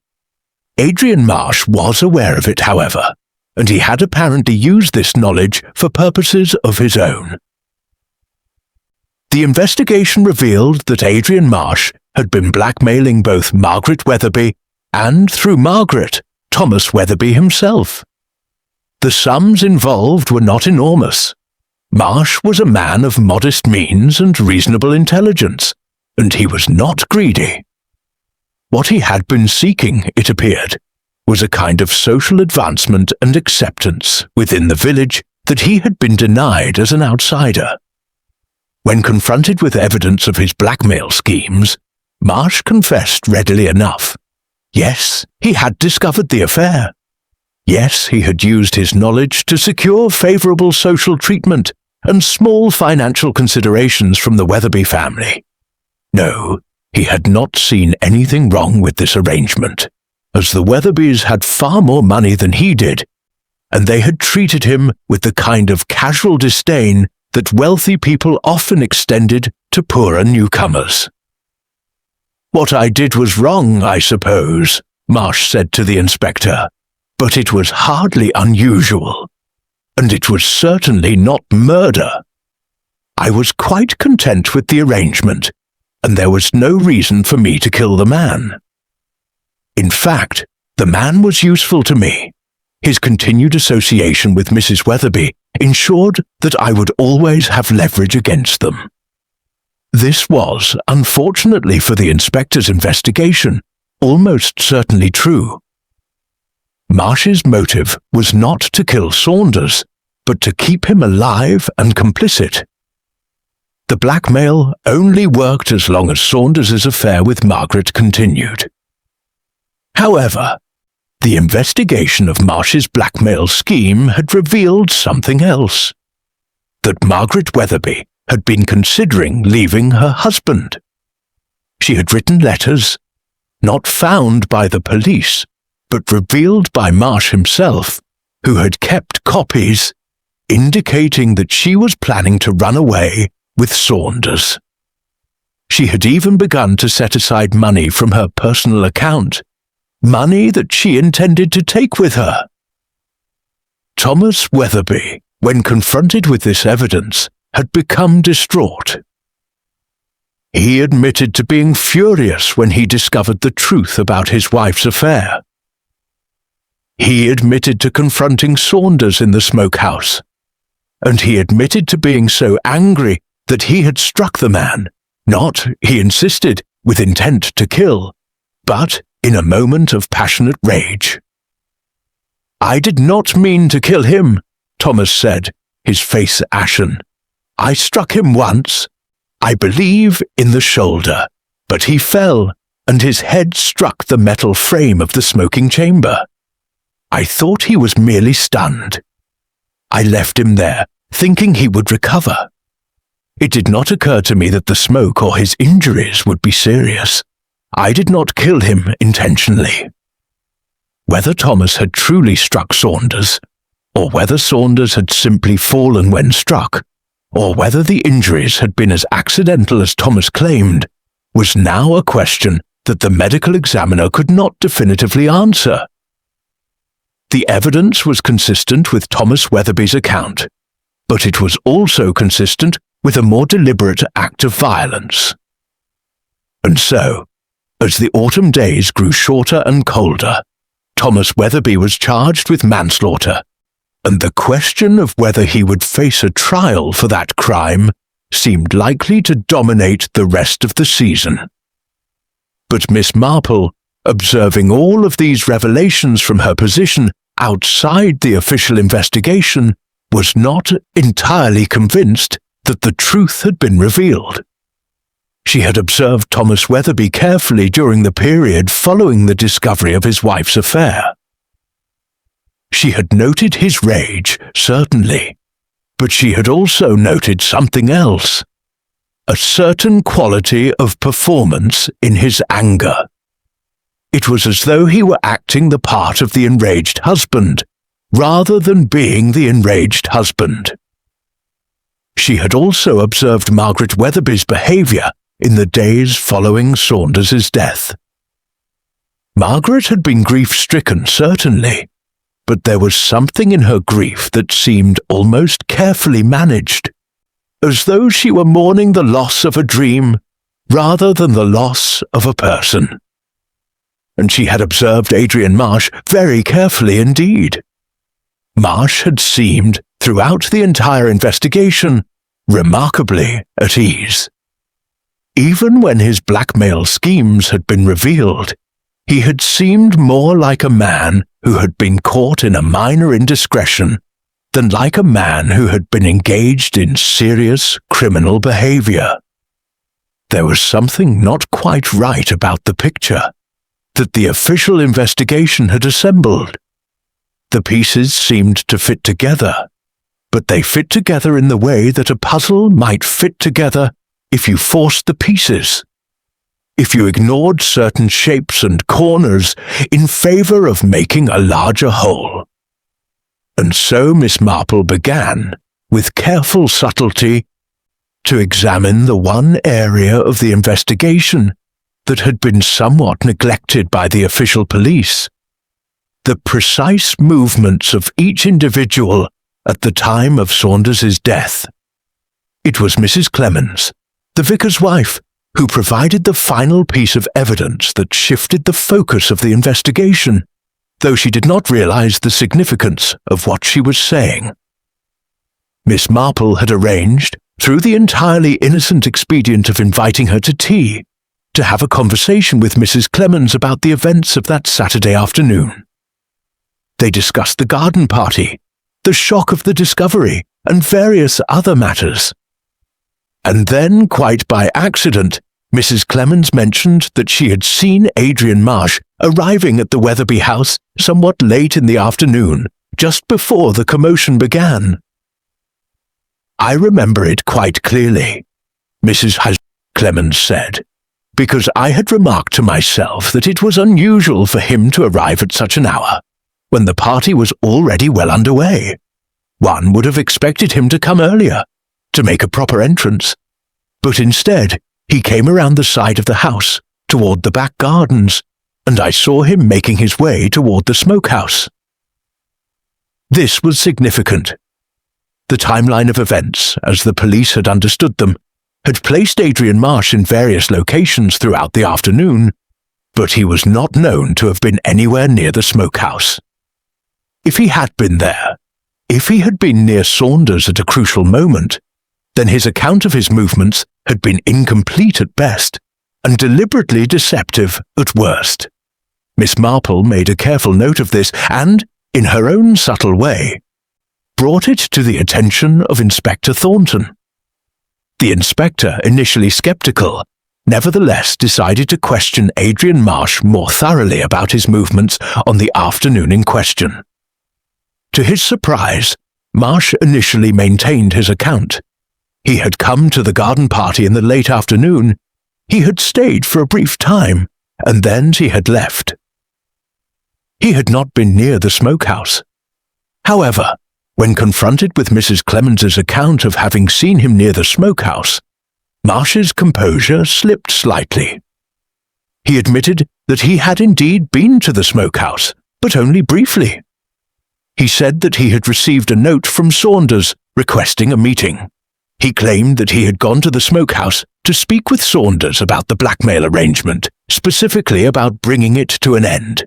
Adrian Marsh was aware of it, however, and he had apparently used this knowledge for purposes of his own. The investigation revealed that Adrian Marsh had been blackmailing both Margaret Weatherby and, through Margaret, Thomas Weatherby himself. The sums involved were not enormous. Marsh was a man of modest means and reasonable intelligence, and he was not greedy. What he had been seeking, it appeared, was a kind of social advancement and acceptance within the village that he had been denied as an outsider. When confronted with evidence of his blackmail schemes, Marsh confessed readily enough. Yes, he had discovered the affair. Yes, he had used his knowledge to secure favourable social treatment and small financial considerations from the Weatherby family. No, he had not seen anything wrong with this arrangement, as the Weatherbys had far more money than he did, and they had treated him with the kind of casual disdain that wealthy people often extended to poorer newcomers. "What I did was wrong, I suppose," Marsh said to the inspector, "but it was hardly unusual, and it was certainly not murder. I was quite content with the arrangement, and there was no reason for me to kill the man. In fact, the man was useful to me. His continued association with Mrs. Weatherby ensured that I would always have leverage against them." This was, unfortunately for the inspector's investigation, almost certainly true. Marsh's motive was not to kill Saunders, but to keep him alive and complicit. The blackmail only worked as long as Saunders's affair with Margaret continued. However, the investigation of Marsh's blackmail scheme had revealed something else: that Margaret Weatherby had been considering leaving her husband. She had written letters, not found by the police, but revealed by Marsh himself, who had kept copies, indicating that she was planning to run away with Saunders. She had even begun to set aside money from her personal account, money that she intended to take with her. Thomas Weatherby, when confronted with this evidence, had become distraught. He admitted to being furious when he discovered the truth about his wife's affair. He admitted to confronting Saunders in the smokehouse, and he admitted to being so angry that he had struck the man, not, he insisted, with intent to kill, but in a moment of passionate rage. "I did not mean to kill him," Thomas said, his face ashen. "I struck him once, I believe in the shoulder, but he fell, and his head struck the metal frame of the smoking chamber. I thought he was merely stunned. I left him there, thinking he would recover. It did not occur to me that the smoke or his injuries would be serious. I did not kill him intentionally." Whether Thomas had truly struck Saunders, or whether Saunders had simply fallen when struck, or whether the injuries had been as accidental as Thomas claimed, was now a question that the medical examiner could not definitively answer. The evidence was consistent with Thomas Weatherby's account, but it was also consistent with a more deliberate act of violence. And so, as the autumn days grew shorter and colder, Thomas Weatherby was charged with manslaughter, and the question of whether he would face a trial for that crime seemed likely to dominate the rest of the season. But Miss Marple, observing all of these revelations from her position outside the official investigation, was not entirely convinced that the truth had been revealed. She had observed Thomas Weatherby carefully during the period following the discovery of his wife's affair. She had noted his rage, certainly, but she had also noted something else: a certain quality of performance in his anger. It was as though he were acting the part of the enraged husband, rather than being the enraged husband. She had also observed Margaret Weatherby's behaviour in the days following Saunders's death. Margaret had been grief-stricken, certainly, but there was something in her grief that seemed almost carefully managed, as though she were mourning the loss of a dream rather than the loss of a person. And she had observed Adrian Marsh very carefully indeed. Marsh had seemed, throughout the entire investigation, remarkably at ease. Even when his blackmail schemes had been revealed, he had seemed more like a man who had been caught in a minor indiscretion than like a man who had been engaged in serious criminal behavior. There was something not quite right about the picture that the official investigation had assembled. The pieces seemed to fit together, but they fit together in the way that a puzzle might fit together if you forced the pieces, if you ignored certain shapes and corners in favor of making a larger whole. And so Miss Marple began, with careful subtlety, to examine the one area of the investigation that had been somewhat neglected by the official police: the precise movements of each individual at the time of Saunders's death. It was Mrs. Clemens, the vicar's wife, who provided the final piece of evidence that shifted the focus of the investigation, though she did not realize the significance of what she was saying. Miss Marple had arranged, through the entirely innocent expedient of inviting her to tea, to have a conversation with Mrs. Clemens about the events of that Saturday afternoon. They discussed the garden party, the shock of the discovery, and various other matters. And then, quite by accident, Mrs. Clemens mentioned that she had seen Adrian Marsh arriving at the Weatherby house somewhat late in the afternoon, just before the commotion began. "I remember it quite clearly," Mrs. Clemens said, "because I had remarked to myself that it was unusual for him to arrive at such an hour, when the party was already well underway. One would have expected him to come earlier, to make a proper entrance, but instead he came around the side of the house, toward the back gardens, and I saw him making his way toward the Smokehouse." This was significant. The timeline of events, as the police had understood them, had placed Adrian Marsh in various locations throughout the afternoon, but he was not known to have been anywhere near the Smokehouse. If he had been there, if he had been near Saunders at a crucial moment, then his account of his movements had been incomplete at best, and deliberately deceptive at worst. Miss Marple made a careful note of this and, in her own subtle way, brought it to the attention of Inspector Thornton. The inspector, initially skeptical, nevertheless decided to question Adrian Marsh more thoroughly about his movements on the afternoon in question. To his surprise, Marsh initially maintained his account. He had come to the garden party in the late afternoon, he had stayed for a brief time, and then he had left. He had not been near the Smokehouse. However, when confronted with Mrs. Clemens's account of having seen him near the Smokehouse, Marsh's composure slipped slightly. He admitted that he had indeed been to the Smokehouse, but only briefly. He said that he had received a note from Saunders requesting a meeting. He claimed that he had gone to the Smokehouse to speak with Saunders about the blackmail arrangement, specifically about bringing it to an end.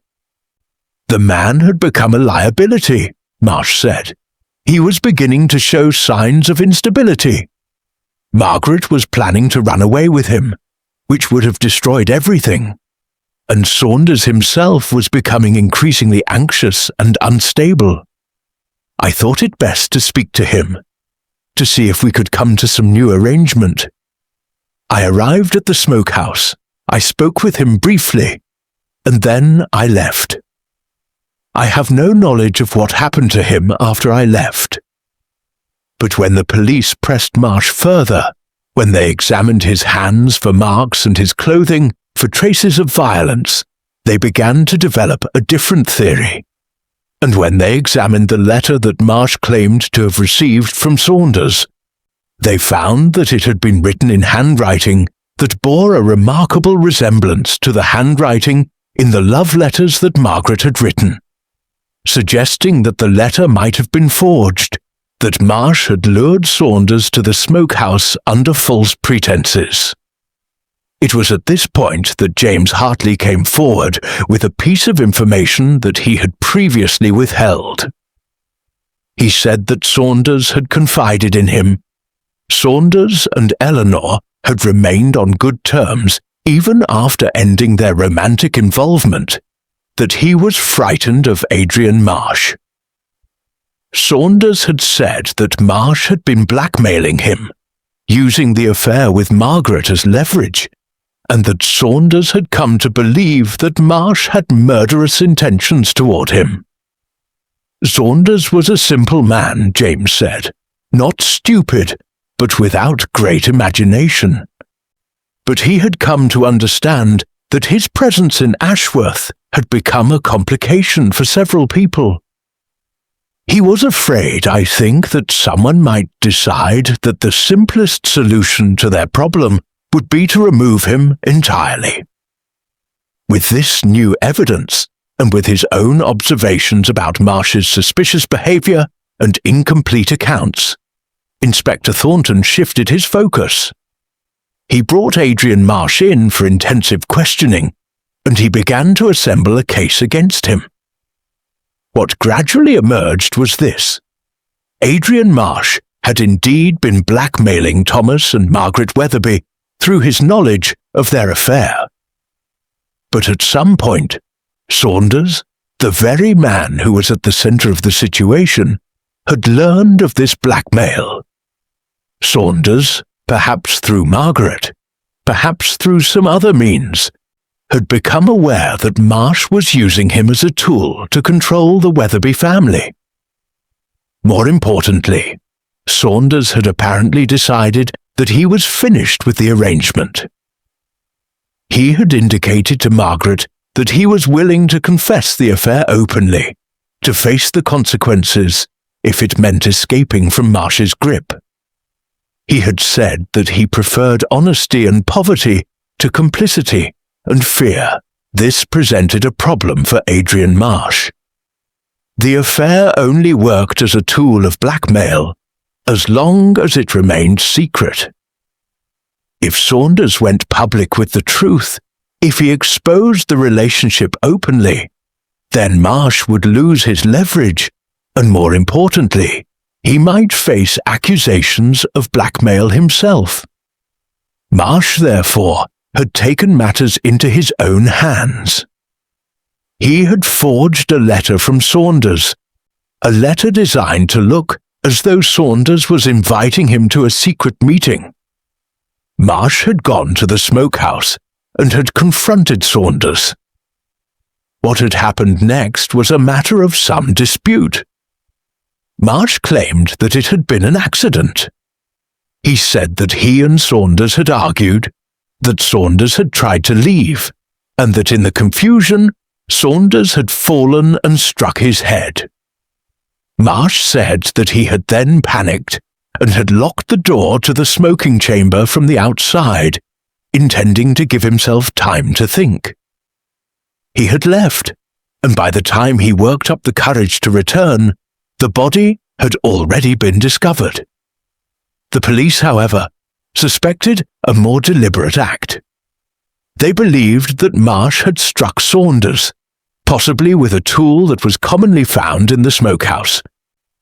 The man had become a liability, Marsh said. He was beginning to show signs of instability. Margaret was planning to run away with him, which would have destroyed everything. And Saunders himself was becoming increasingly anxious and unstable. I thought it best to speak to him, to see if we could come to some new arrangement. I arrived at the Smokehouse, I spoke with him briefly, and then I left. I have no knowledge of what happened to him after I left. But when the police pressed Marsh further, when they examined his hands for marks and his clothing for traces of violence, they began to develop a different theory. And when they examined the letter that Marsh claimed to have received from Saunders, they found that it had been written in handwriting that bore a remarkable resemblance to the handwriting in the love letters that Margaret had written, suggesting that the letter might have been forged, that Marsh had lured Saunders to the Smokehouse under false pretenses. It was at this point that James Hartley came forward with a piece of information that he had previously withheld. He said that Saunders had confided in him. Saunders and Eleanor had remained on good terms even after ending their romantic involvement, that he was frightened of Adrian Marsh. Saunders had said that Marsh had been blackmailing him, using the affair with Margaret as leverage, and that Saunders had come to believe that Marsh had murderous intentions toward him. Saunders was a simple man, James said, not stupid, but without great imagination. But he had come to understand that his presence in Ashworth had become a complication for several people. He was afraid, I think, that someone might decide that the simplest solution to their problem would be to remove him entirely. With this new evidence, and with his own observations about Marsh's suspicious behaviour and incomplete accounts, Inspector Thornton shifted his focus. He brought Adrian Marsh in for intensive questioning, and he began to assemble a case against him. What gradually emerged was this. Adrian Marsh had indeed been blackmailing Thomas and Margaret Weatherby through his knowledge of their affair. But at some point, Saunders, the very man who was at the centre of the situation, had learned of this blackmail. Saunders, perhaps through Margaret, perhaps through some other means, had become aware that Marsh was using him as a tool to control the Weatherby family. More importantly, Saunders had apparently decided that he was finished with the arrangement. He had indicated to Margaret that he was willing to confess the affair openly, to face the consequences if it meant escaping from Marsh's grip. He had said that he preferred honesty and poverty to complicity and fear. This presented a problem for Adrian Marsh. The affair only worked as a tool of blackmail as long as it remained secret. If Saunders went public with the truth, if he exposed the relationship openly, then Marsh would lose his leverage, and more importantly, he might face accusations of blackmail himself. Marsh, therefore, had taken matters into his own hands. He had forged a letter from Saunders, a letter designed to look as though Saunders was inviting him to a secret meeting. Marsh had gone to the Smokehouse and had confronted Saunders. What had happened next was a matter of some dispute. Marsh claimed that it had been an accident. He said that he and Saunders had argued, that Saunders had tried to leave, and that in the confusion, Saunders had fallen and struck his head. Marsh said that he had then panicked and had locked the door to the smoking chamber from the outside, intending to give himself time to think. He had left, and by the time he worked up the courage to return, the body had already been discovered. The police, however, suspected a more deliberate act. They believed that Marsh had struck Saunders, possibly with a tool that was commonly found in the smokehouse,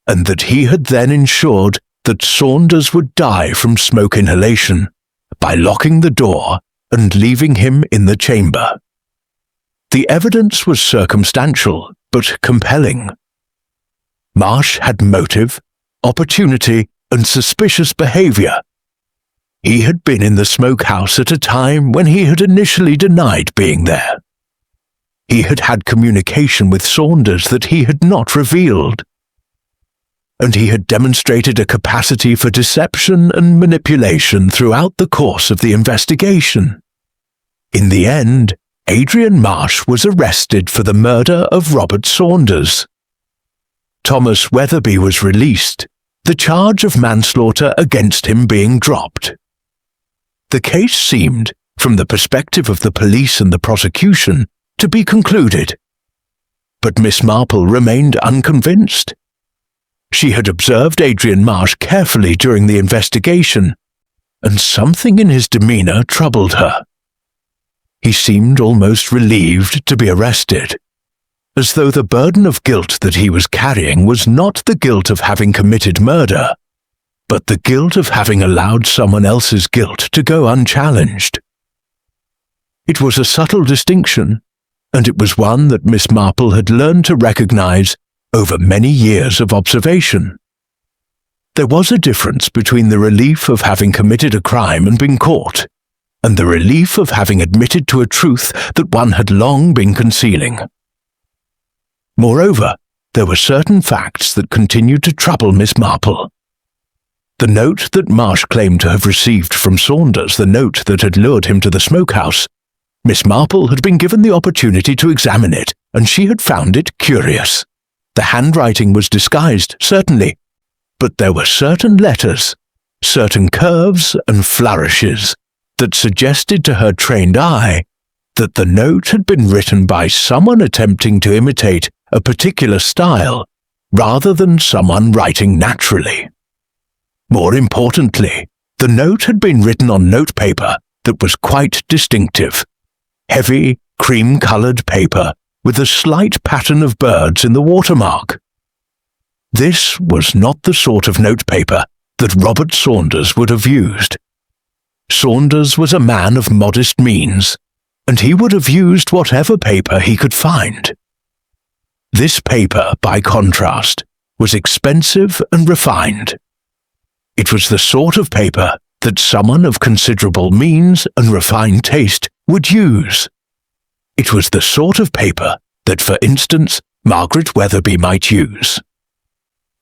and that he had then ensured that Saunders would die from smoke inhalation by locking the door and leaving him in the chamber. The evidence was circumstantial but compelling. Marsh had motive, opportunity, and suspicious behaviour. He had been in the smokehouse at a time when he had initially denied being there. He had had communication with Saunders that he had not revealed. And he had demonstrated a capacity for deception and manipulation throughout the course of the investigation. In the end, Adrian Marsh was arrested for the murder of Robert Saunders. Thomas Weatherby was released, the charge of manslaughter against him being dropped. The case seemed, from the perspective of the police and the prosecution, to be concluded. But Miss Marple remained unconvinced. She had observed Adrian Marsh carefully during the investigation, and something in his demeanour troubled her. He seemed almost relieved to be arrested, as though the burden of guilt that he was carrying was not the guilt of having committed murder, but the guilt of having allowed someone else's guilt to go unchallenged. It was a subtle distinction, and it was one that Miss Marple had learned to recognise over many years of observation. There was a difference between the relief of having committed a crime and been caught, and the relief of having admitted to a truth that one had long been concealing. Moreover, there were certain facts that continued to trouble Miss Marple. The note that Marsh claimed to have received from Saunders, the note that had lured him to the smokehouse, Miss Marple had been given the opportunity to examine it, and she had found it curious. The handwriting was disguised, certainly, but there were certain letters, certain curves and flourishes that suggested to her trained eye that the note had been written by someone attempting to imitate a particular style rather than someone writing naturally. More importantly, the note had been written on notepaper that was quite distinctive, heavy, cream-coloured paper with a slight pattern of birds in the watermark. This was not the sort of notepaper that Robert Saunders would have used. Saunders was a man of modest means, and he would have used whatever paper he could find. This paper, by contrast, was expensive and refined. It was the sort of paper that someone of considerable means and refined taste would use. It was the sort of paper that, for instance, Margaret Weatherby might use.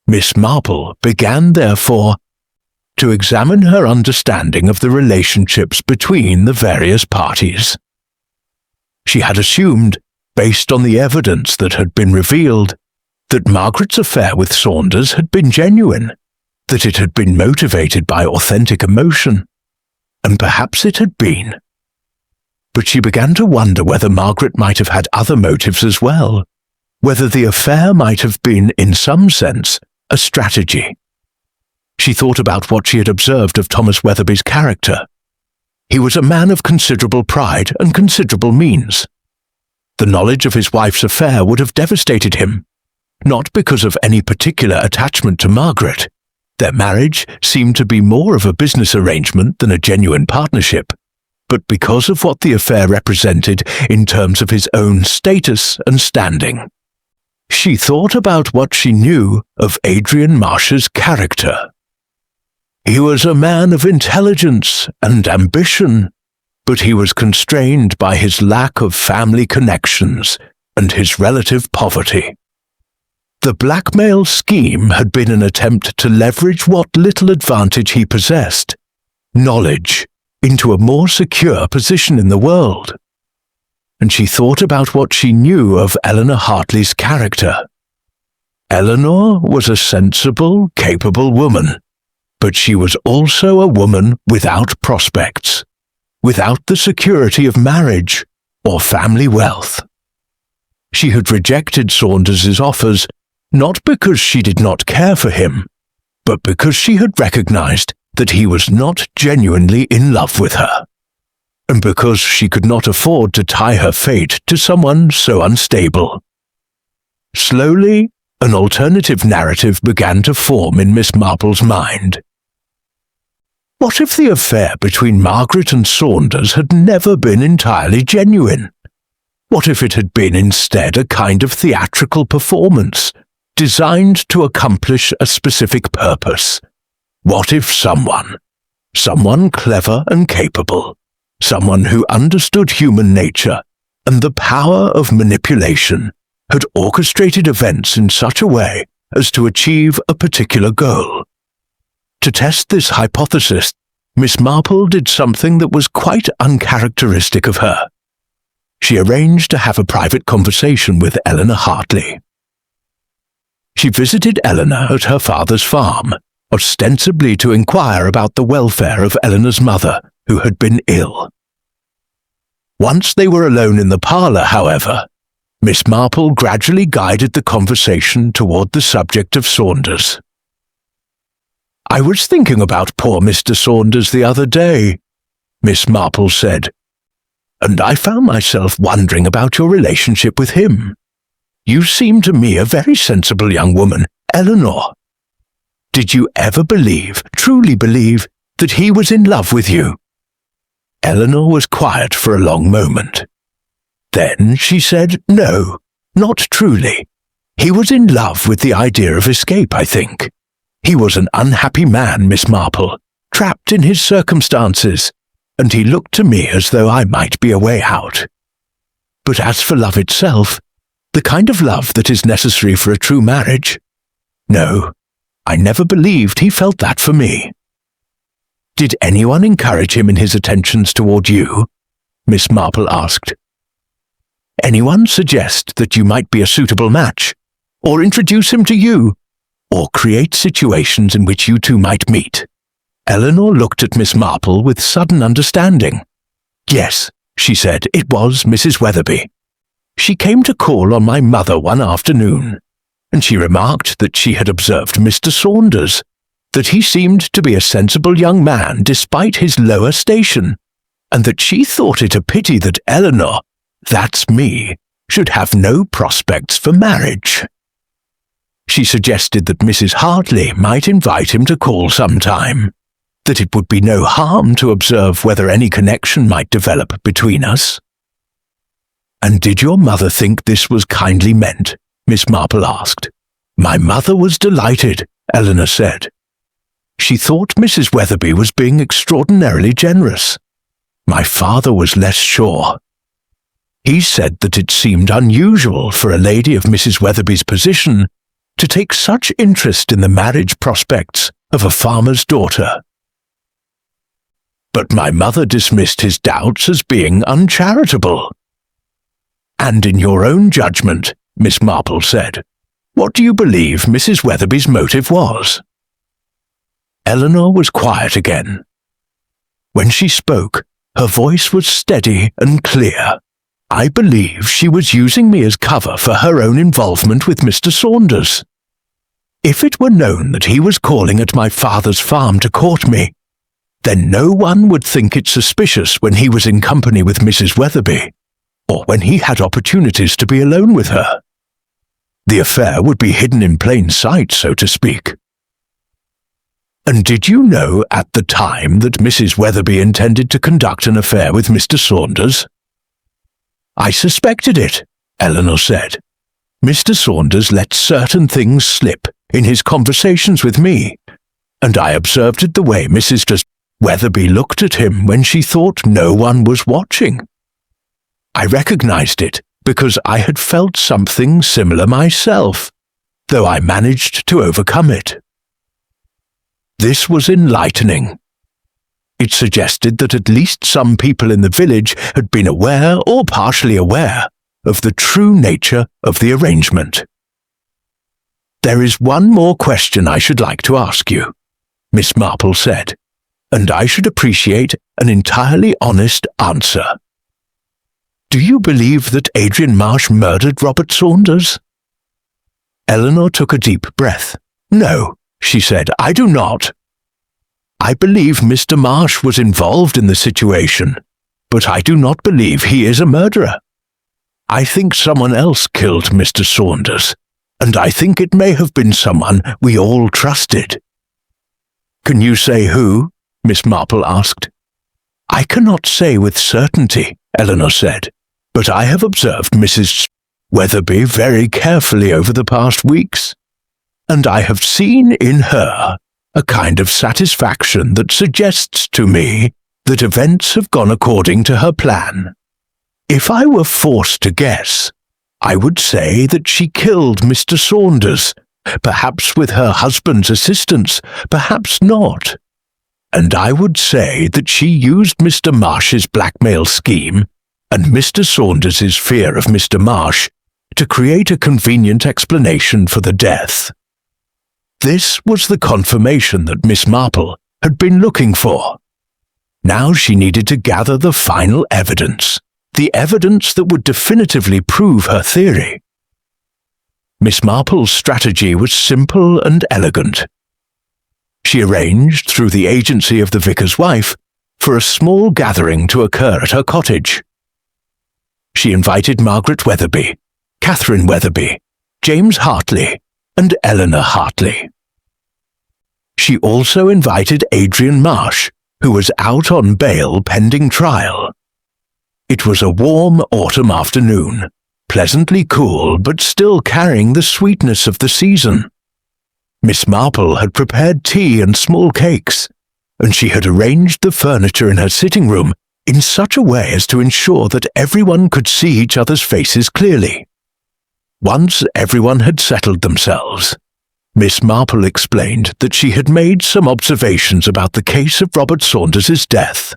Miss Marple began, therefore, to examine her understanding of the relationships between the various parties. She had assumed, based on the evidence that had been revealed, that Margaret's affair with Saunders had been genuine, that it had been motivated by authentic emotion, and perhaps it had been. But she began to wonder whether Margaret might have had other motives as well, whether the affair might have been, in some sense, a strategy. She thought about what she had observed of Thomas Weatherby's character. He was a man of considerable pride and considerable means. The knowledge of his wife's affair would have devastated him, not because of any particular attachment to Margaret. Their marriage seemed to be more of a business arrangement than a genuine partnership, but because of what the affair represented in terms of his own status and standing. She thought about what she knew of Adrian Marsh's character. He was a man of intelligence and ambition, but he was constrained by his lack of family connections and his relative poverty. The blackmail scheme had been an attempt to leverage what little advantage he possessed, knowledge, into a more secure position in the world. And she thought about what she knew of Eleanor Hartley's character. Eleanor was a sensible, capable woman, but she was also a woman without prospects, without the security of marriage or family wealth. She had rejected Saunders's offers not because she did not care for him, but because she had recognized that he was not genuinely in love with her, and because she could not afford to tie her fate to someone so unstable. Slowly, an alternative narrative began to form in Miss Marple's mind. What if the affair between Margaret and Saunders had never been entirely genuine? What if it had been instead a kind of theatrical performance, designed to accomplish a specific purpose? What if someone clever and capable, someone who understood human nature and the power of manipulation, had orchestrated events in such a way as to achieve a particular goal? To test this hypothesis, Miss Marple did something that was quite uncharacteristic of her. She arranged to have a private conversation with Eleanor Hartley. She visited Eleanor at her father's farm, ostensibly to inquire about the welfare of Eleanor's mother, who had been ill. Once they were alone in the parlour, however, Miss Marple gradually guided the conversation toward the subject of Saunders. "I was thinking about poor Mr. Saunders the other day," Miss Marple said, "and I found myself wondering about your relationship with him. You seem to me a very sensible young woman, Eleanor. Did you ever truly believe, that he was in love with you?" Eleanor was quiet for a long moment. Then she said, "No, not truly. He was in love with the idea of escape, I think. He was an unhappy man, Miss Marple, trapped in his circumstances, and he looked to me as though I might be a way out. But as for love itself, the kind of love that is necessary for a true marriage, no, I never believed he felt that for me." "Did anyone encourage him in his attentions toward you?" Miss Marple asked. "Anyone suggest that you might be a suitable match, or introduce him to you, or create situations in which you two might meet. Eleanor looked at Miss Marple with sudden understanding. Yes, she said, it was Mrs. Weatherby. She came to call on my mother one afternoon, and she remarked that she had observed Mr. Saunders, that he seemed to be a sensible young man despite his lower station, and that she thought it a pity that Eleanor, that's me, should have no prospects for marriage. She suggested that Mrs. Hartley might invite him to call sometime, that it would be no harm to observe whether any connection might develop between us. And did your mother think this was kindly meant? Miss Marple asked. My mother was delighted, Eleanor said. She thought Mrs. Weatherby was being extraordinarily generous. My father was less sure. He said that it seemed unusual for a lady of Mrs. Weatherby's position to take such interest in the marriage prospects of a farmer's daughter. But my mother dismissed his doubts as being uncharitable. And in your own judgment, Miss Marple said, what do you believe Mrs. Weatherby's motive was? Eleanor was quiet again. When she spoke, her voice was steady and clear. I believe she was using me as cover for her own involvement with Mr. Saunders. If it were known that he was calling at my father's farm to court me, then no one would think it suspicious when he was in company with Mrs. Weatherby, or when he had opportunities to be alone with her. The affair would be hidden in plain sight, so to speak. And did you know at the time that Mrs. Weatherby intended to conduct an affair with Mr. Saunders? I suspected it, Eleanor said. Mr. Saunders let certain things slip in his conversations with me, and I observed it the way Mrs. Weatherby looked at him when she thought no one was watching. I recognized it because I had felt something similar myself, though I managed to overcome it. This was enlightening. It suggested that at least some people in the village had been aware or partially aware of the true nature of the arrangement. There is one more question I should like to ask you, Miss Marple said, and I should appreciate an entirely honest answer. Do you believe that Adrian Marsh murdered Robert Saunders? Eleanor took a deep breath. No, she said, I do not. I believe Mr. Marsh was involved in the situation, but I do not believe he is a murderer. I think someone else killed Mr. Saunders, and I think it may have been someone we all trusted. Can you say who? Miss Marple asked. I cannot say with certainty, Eleanor said, but I have observed Mrs. Weatherby very carefully over the past weeks, and I have seen in her a kind of satisfaction that suggests to me that events have gone according to her plan. If I were forced to guess, I would say that she killed Mr. Saunders, perhaps with her husband's assistance, perhaps not. And I would say that she used Mr. Marsh's blackmail scheme and Mr. Saunders's fear of Mr. Marsh to create a convenient explanation for the death. This was the confirmation that Miss Marple had been looking for. Now she needed to gather the final evidence, the evidence that would definitively prove her theory. Miss Marple's strategy was simple and elegant. She arranged, through the agency of the vicar's wife, for a small gathering to occur at her cottage. She invited Margaret Weatherby, Catherine Weatherby, James Hartley, and Eleanor Hartley. She also invited Adrian Marsh, who was out on bail pending trial. It was a warm autumn afternoon, pleasantly cool but still carrying the sweetness of the season. Miss Marple had prepared tea and small cakes, and she had arranged the furniture in her sitting room in such a way as to ensure that everyone could see each other's faces clearly. Once everyone had settled themselves, Miss Marple explained that she had made some observations about the case of Robert Saunders's death,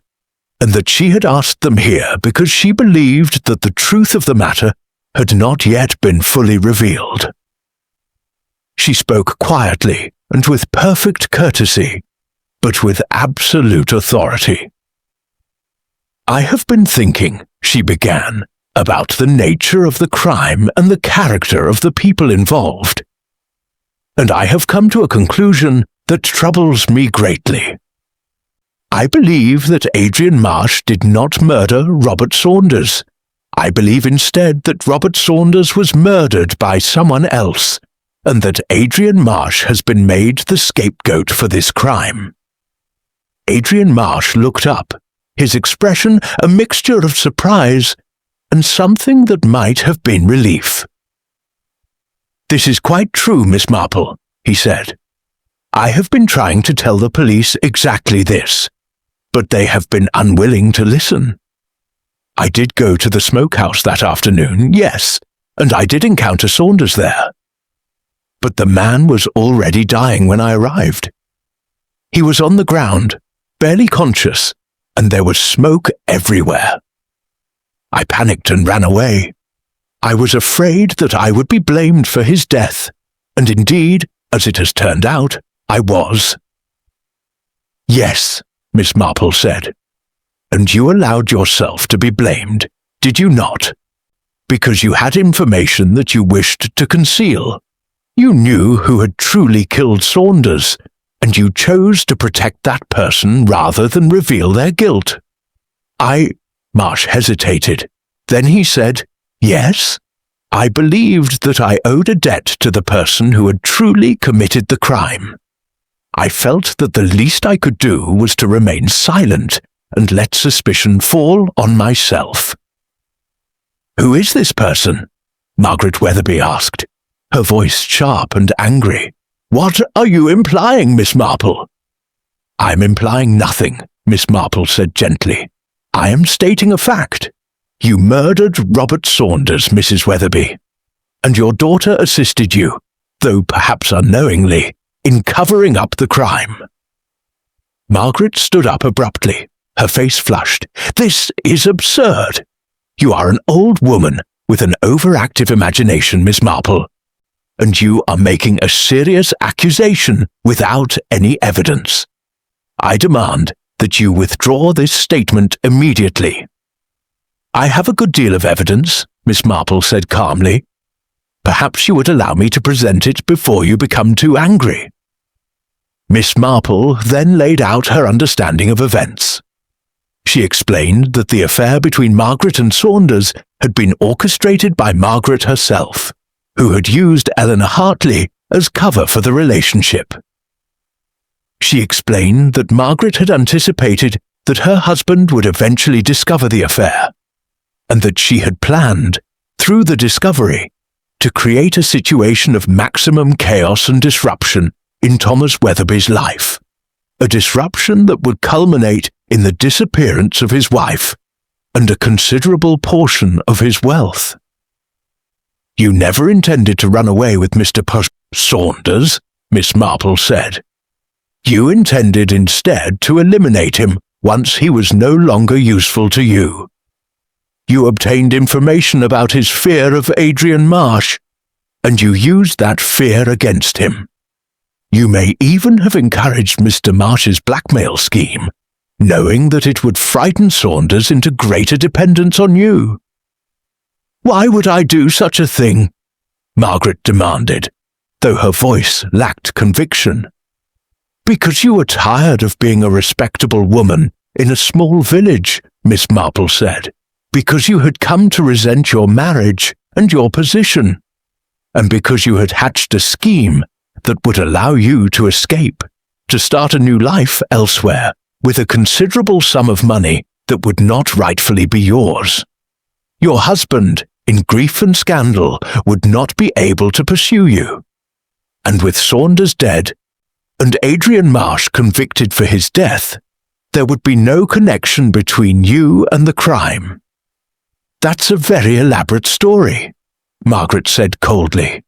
and that she had asked them here because she believed that the truth of the matter had not yet been fully revealed. She spoke quietly and with perfect courtesy, but with absolute authority. "I have been thinking," she began, "about the nature of the crime and the character of the people involved. And I have come to a conclusion that troubles me greatly. I believe that Adrian Marsh did not murder Robert Saunders. I believe instead that Robert Saunders was murdered by someone else, and that Adrian Marsh has been made the scapegoat for this crime." Adrian Marsh looked up, his expression a mixture of surprise and something that might have been relief. "This is quite true, Miss Marple," he said. "I have been trying to tell the police exactly this, but they have been unwilling to listen. I did go to the Smokehouse that afternoon, yes, and I did encounter Saunders there. But the man was already dying when I arrived. He was on the ground, barely conscious, and there was smoke everywhere. I panicked and ran away. I was afraid that I would be blamed for his death, and indeed, as it has turned out, I was." "Yes," Miss Marple said. "And you allowed yourself to be blamed, did you not? Because you had information that you wished to conceal. You knew who had truly killed Saunders, and you chose to protect that person rather than reveal their guilt." Marsh hesitated. Then he said, "Yes, I believed that I owed a debt to the person who had truly committed the crime. I felt that the least I could do was to remain silent and let suspicion fall on myself." "Who is this person?" Margaret Weatherby asked, her voice sharp and angry. "What are you implying, Miss Marple?" "I'm implying nothing," Miss Marple said gently. "I am stating a fact. You murdered Robert Saunders, Mrs. Weatherby, and your daughter assisted you, though perhaps unknowingly, in covering up the crime." Margaret stood up abruptly, her face flushed. "This is absurd. You are an old woman with an overactive imagination, Miss Marple, and you are making a serious accusation without any evidence. I demand that you withdraw this statement immediately." "I have a good deal of evidence," Miss Marple said calmly. "Perhaps you would allow me to present it before you become too angry." Miss Marple then laid out her understanding of events. She explained that the affair between Margaret and Saunders had been orchestrated by Margaret herself, who had used Eleanor Hartley as cover for the relationship. She explained that Margaret had anticipated that her husband would eventually discover the affair, and that she had planned, through the discovery, to create a situation of maximum chaos and disruption in Thomas Weatherby's life, a disruption that would culminate in the disappearance of his wife and a considerable portion of his wealth. "You never intended to run away with Mr. Saunders," Miss Marple said. "You intended instead to eliminate him once he was no longer useful to you. You obtained information about his fear of Adrian Marsh, and you used that fear against him. You may even have encouraged Mr. Marsh's blackmail scheme, knowing that it would frighten Saunders into greater dependence on you." "Why would I do such a thing?" Margaret demanded, though her voice lacked conviction. "Because you were tired of being a respectable woman in a small village," Miss Marple said. "Because you had come to resent your marriage and your position, and because you had hatched a scheme that would allow you to escape, to start a new life elsewhere with a considerable sum of money that would not rightfully be yours. Your husband, in grief and scandal, would not be able to pursue you. And with Saunders dead, and Adrian Marsh convicted for his death, there would be no connection between you and the crime." "That's a very elaborate story," Margaret said coldly.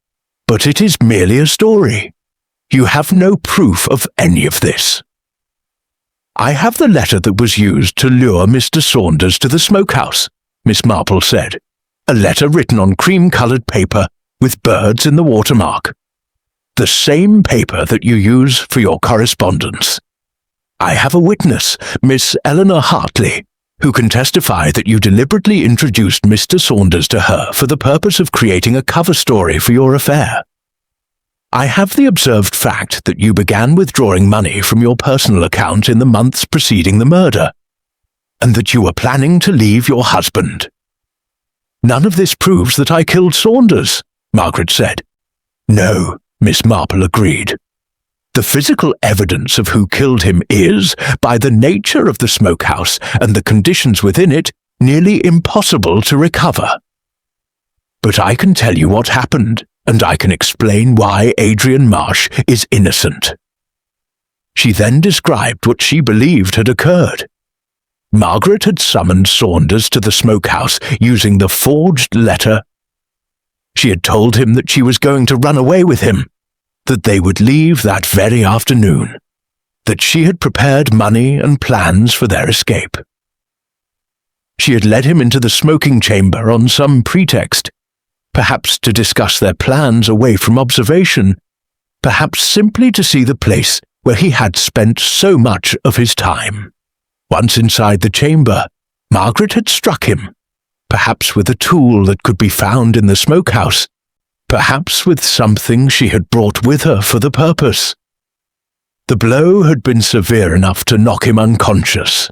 "But it is merely a story. You have no proof of any of this." "I have the letter that was used to lure Mr. Saunders to the Smokehouse," Miss Marple said. "A letter written on cream-coloured paper with birds in the watermark. The same paper that you use for your correspondence. I have a witness, Miss Eleanor Hartley, who can testify that you deliberately introduced Mr. Saunders to her for the purpose of creating a cover story for your affair. I have the observed fact that you began withdrawing money from your personal account in the months preceding the murder, and that you were planning to leave your husband. None of this proves that I killed Saunders, Margaret said. No, Miss Marple agreed. The physical evidence of who killed him is, by the nature of the smokehouse and the conditions within it, nearly impossible to recover. But I can tell you what happened, and I can explain why Adrian Marsh is innocent. She then described what she believed had occurred. Margaret had summoned Saunders to the smokehouse using the forged letter. She had told him that she was going to run away with him, that they would leave that very afternoon, that she had prepared money and plans for their escape. She had led him into the smoking chamber on some pretext, perhaps to discuss their plans away from observation, perhaps simply to see the place where he had spent so much of his time. Once inside the chamber, Margaret had struck him, perhaps with a tool that could be found in the smokehouse, perhaps with something she had brought with her for the purpose. The blow had been severe enough to knock him unconscious.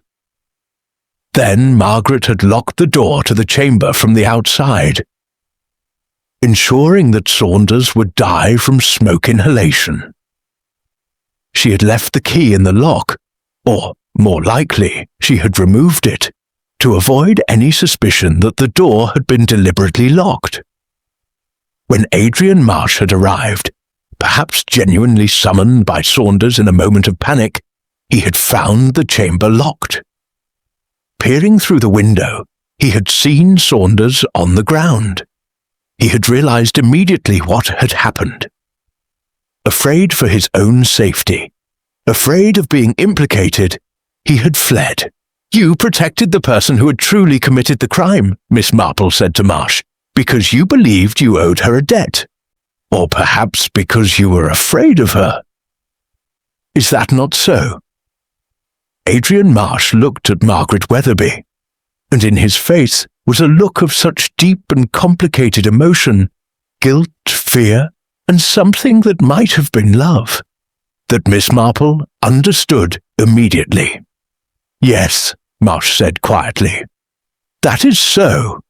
Then Margaret had locked the door to the chamber from the outside, ensuring that Saunders would die from smoke inhalation. She had left the key in the lock, or, more likely, she had removed it, to avoid any suspicion that the door had been deliberately locked. When Adrian Marsh had arrived, perhaps genuinely summoned by Saunders in a moment of panic, he had found the chamber locked. Peering through the window, he had seen Saunders on the ground. He had realized immediately what had happened. Afraid for his own safety, afraid of being implicated, he had fled. You protected the person who had truly committed the crime, Miss Marple said to Marsh, because you believed you owed her a debt. Or perhaps because you were afraid of her. Is that not so? Adrian Marsh looked at Margaret Weatherby, and in his face was a look of such deep and complicated emotion, guilt, fear, and something that might have been love, that Miss Marple understood immediately. Yes, Marsh said quietly. That is so.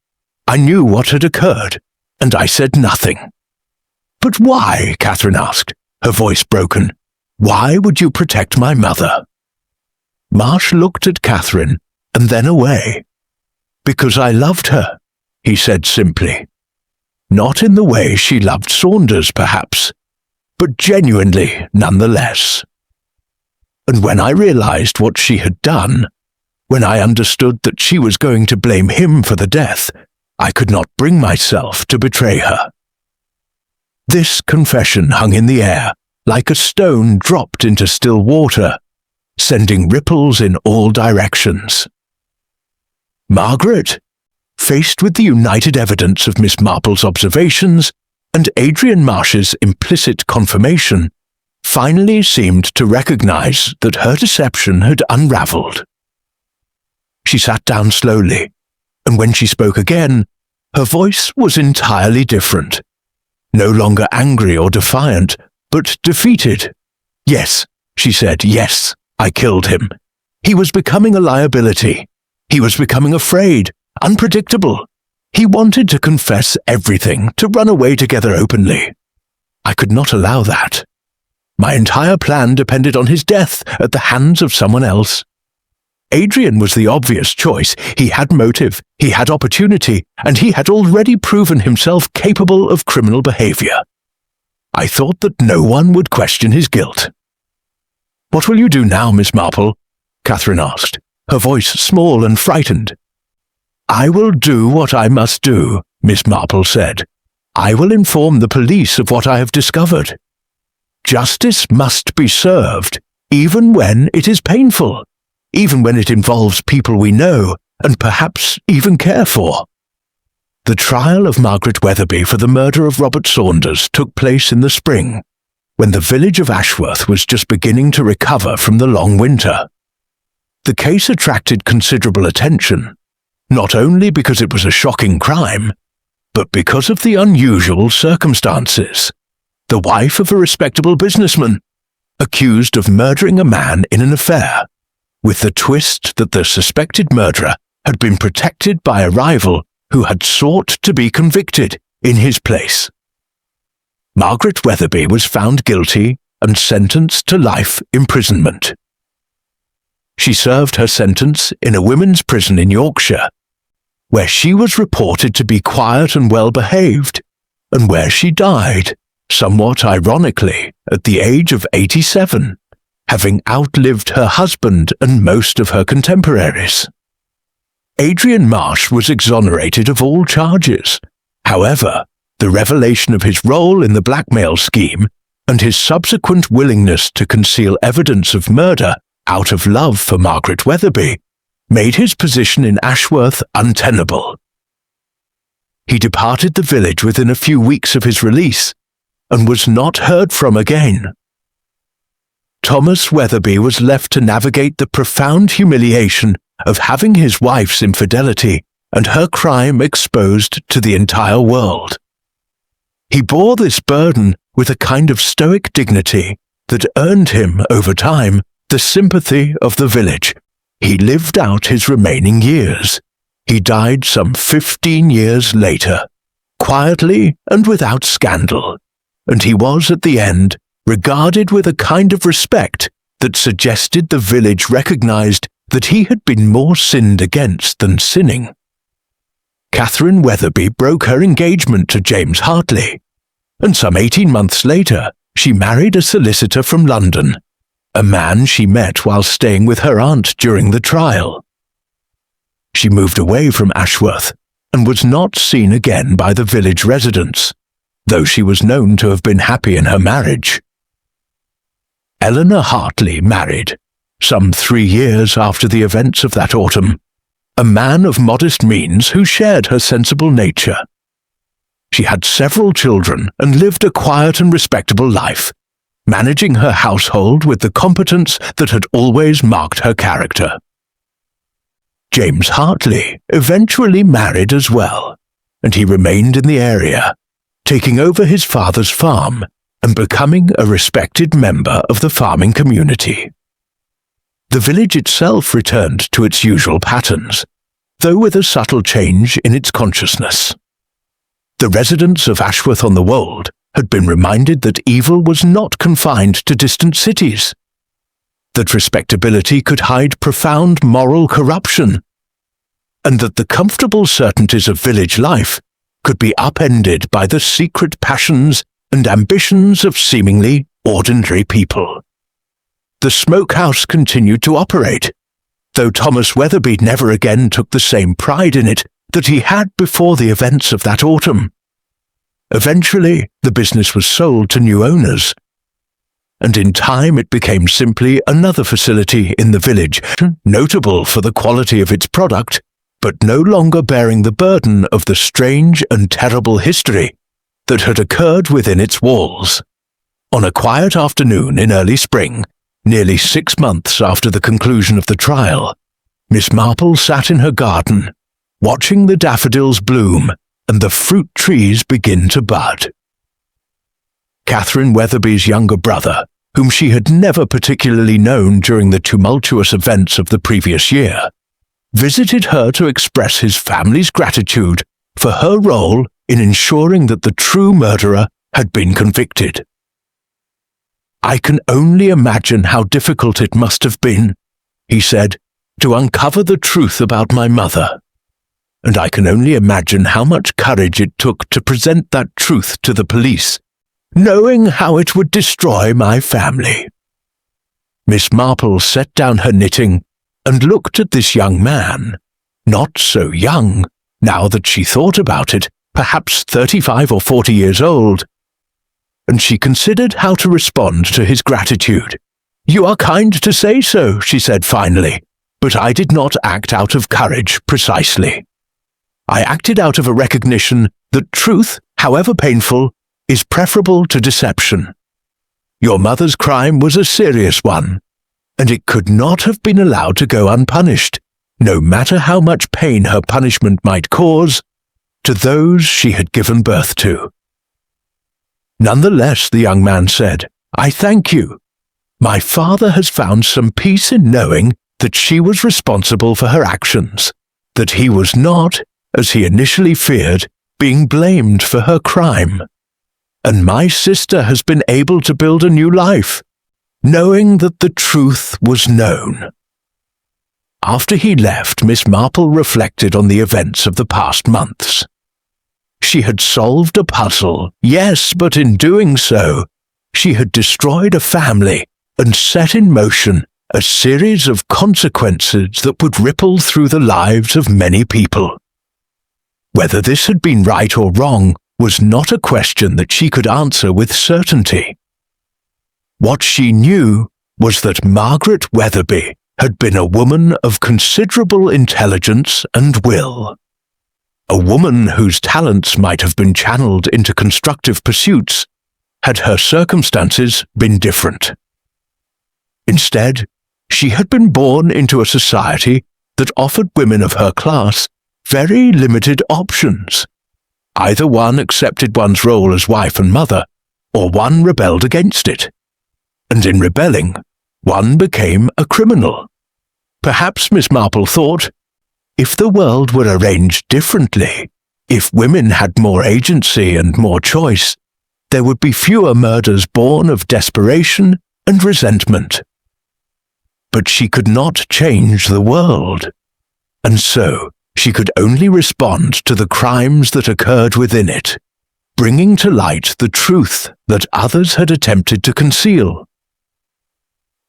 I knew what had occurred, and I said nothing. But why? Catherine asked, her voice broken. Why would you protect my mother? Marsh looked at Catherine and then away. Because I loved her, he said simply. Not in the way she loved Saunders, perhaps, but genuinely nonetheless. And when I realized what she had done, when I understood that she was going to blame him for the death, I could not bring myself to betray her. This confession hung in the air, like a stone dropped into still water, sending ripples in all directions. Margaret, faced with the united evidence of Miss Marple's observations and Adrian Marsh's implicit confirmation, finally seemed to recognize that her deception had unraveled. She sat down slowly, and when she spoke again, her voice was entirely different. No longer angry or defiant, but defeated. Yes, she said, yes, I killed him. He was becoming a liability. He was becoming afraid, unpredictable. He wanted to confess everything, to run away together openly. I could not allow that. My entire plan depended on his death at the hands of someone else. Adrian was the obvious choice. He had motive, he had opportunity, and he had already proven himself capable of criminal behavior. I thought that no one would question his guilt. What will you do now, Miss Marple? Catherine asked, her voice small and frightened. I will do what I must do, Miss Marple said. I will inform the police of what I have discovered. Justice must be served, even when it is painful, even when it involves people we know and perhaps even care for. The trial of Margaret Weatherby for the murder of Robert Saunders took place in the spring, when the village of Ashworth was just beginning to recover from the long winter. The case attracted considerable attention, not only because it was a shocking crime, but because of the unusual circumstances. The wife of a respectable businessman, accused of murdering a man in an affair, with the twist that the suspected murderer had been protected by a rival who had sought to be convicted in his place. Margaret Weatherby was found guilty and sentenced to life imprisonment. She served her sentence in a women's prison in Yorkshire, where she was reported to be quiet and well-behaved, and where she died, somewhat ironically, at the age of 87, having outlived her husband and most of her contemporaries. Adrian Marsh was exonerated of all charges. However, the revelation of his role in the blackmail scheme and his subsequent willingness to conceal evidence of murder out of love for Margaret Weatherby made his position in Ashworth untenable. He departed the village within a few weeks of his release and was not heard from again. Thomas Weatherby was left to navigate the profound humiliation of having his wife's infidelity and her crime exposed to the entire world. He bore this burden with a kind of stoic dignity that earned him, over time, the sympathy of the village. He lived out his remaining years. He died some 15 years later, quietly and without scandal, and he was at the end regarded with a kind of respect that suggested the village recognized that he had been more sinned against than sinning. Catherine Weatherby broke her engagement to James Hartley, and some 18 months later she married a solicitor from London, a man she met while staying with her aunt during the trial. She moved away from Ashworth and was not seen again by the village residents, though she was known to have been happy in her marriage. Eleanor Hartley married, some 3 years after the events of that autumn, a man of modest means who shared her sensible nature. She had several children and lived a quiet and respectable life, managing her household with the competence that had always marked her character. James Hartley eventually married as well, and he remained in the area, taking over his father's farm and becoming a respected member of the farming community. The village itself returned to its usual patterns, though with a subtle change in its consciousness. The residents of Ashworth-on-the-Wold had been reminded that evil was not confined to distant cities, that respectability could hide profound moral corruption, and that the comfortable certainties of village life could be upended by the secret passions and ambitions of seemingly ordinary people. The Smokehouse continued to operate, though Thomas Weatherby never again took the same pride in it that he had before the events of that autumn. Eventually, the business was sold to new owners, and in time it became simply another facility in the village, notable for the quality of its product, but no longer bearing the burden of the strange and terrible history that had occurred within its walls. On a quiet afternoon in early spring, nearly 6 months after the conclusion of the trial, Miss Marple sat in her garden, watching the daffodils bloom and the fruit trees begin to bud. Catherine Weatherby's younger brother, whom she had never particularly known during the tumultuous events of the previous year, visited her to express his family's gratitude for her role in ensuring that the true murderer had been convicted. "I can only imagine how difficult it must have been," he said, "to uncover the truth about my mother. And I can only imagine how much courage it took to present that truth to the police, knowing how it would destroy my family." Miss Marple set down her knitting and looked at this young man, not so young, now that she thought about it, perhaps 35 or 40 years old, and she considered how to respond to his gratitude. "You are kind to say so," she said finally, "but I did not act out of courage precisely. I acted out of a recognition that truth, however painful, is preferable to deception. Your mother's crime was a serious one, and it could not have been allowed to go unpunished, no matter how much pain her punishment might cause to those she had given birth to. Nonetheless, the young man said, I thank you. My father has found some peace in knowing that she was responsible for her actions, that he was not, as he initially feared, being blamed for her crime. And my sister has been able to build a new life, knowing that the truth was known. After he left, Miss Marple reflected on the events of the past months. She had solved a puzzle, yes, but in doing so, she had destroyed a family and set in motion a series of consequences that would ripple through the lives of many people. Whether this had been right or wrong was not a question that she could answer with certainty. What she knew was that Margaret Weatherby had been a woman of considerable intelligence and will. A woman whose talents might have been channeled into constructive pursuits had her circumstances been different. Instead, she had been born into a society that offered women of her class very limited options. Either one accepted one's role as wife and mother, or one rebelled against it. And in rebelling, one became a criminal. Perhaps Miss Marple thought, if the world were arranged differently, if women had more agency and more choice, there would be fewer murders born of desperation and resentment. But she could not change the world, and so she could only respond to the crimes that occurred within it, bringing to light the truth that others had attempted to conceal.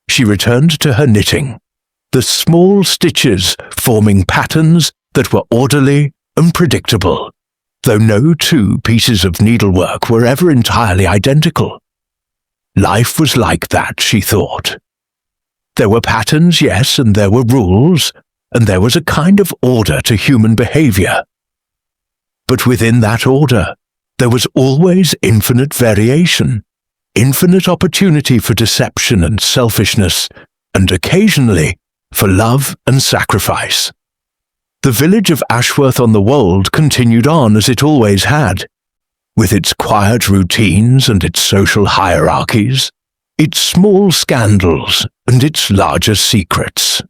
She returned to her knitting, the small stitches forming patterns that were orderly and predictable, though no two pieces of needlework were ever entirely identical. Life was like that, she thought. There were patterns, yes, and there were rules, and there was a kind of order to human behavior. But within that order, there was always infinite variation, infinite opportunity for deception and selfishness, and occasionally for love and sacrifice. The village of Ashworth-on-the-Wold continued on as it always had, with its quiet routines and its social hierarchies, its small scandals and its larger secrets.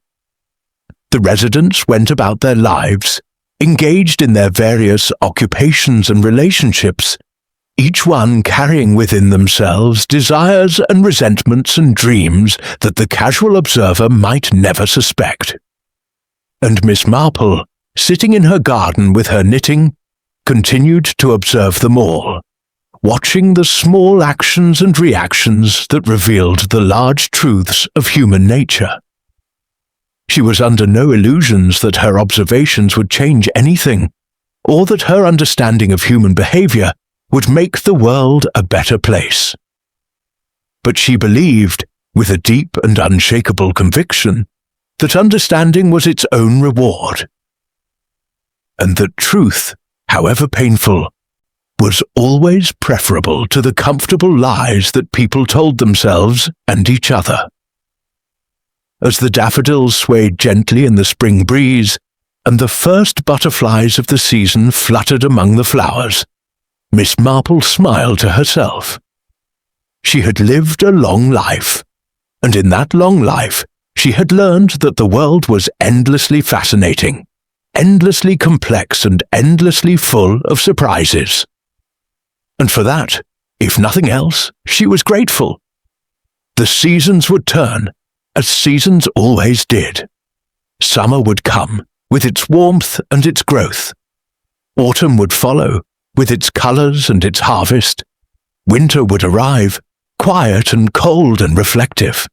The residents went about their lives, engaged in their various occupations and relationships, each one carrying within themselves desires and resentments and dreams that the casual observer might never suspect. And Miss Marple, sitting in her garden with her knitting, continued to observe them all, watching the small actions and reactions that revealed the large truths of human nature. She was under no illusions that her observations would change anything, or that her understanding of human behavior would make the world a better place. But she believed, with a deep and unshakable conviction, that understanding was its own reward, and that truth, however painful, was always preferable to the comfortable lies that people told themselves and each other. As the daffodils swayed gently in the spring breeze, and the first butterflies of the season fluttered among the flowers, Miss Marple smiled to herself. She had lived a long life, and in that long life she had learned that the world was endlessly fascinating, endlessly complex and endlessly full of surprises. And for that, if nothing else, she was grateful. The seasons would turn, as seasons always did. Summer would come, with its warmth and its growth. Autumn would follow, with its colours and its harvest. Winter would arrive, quiet and cold and reflective.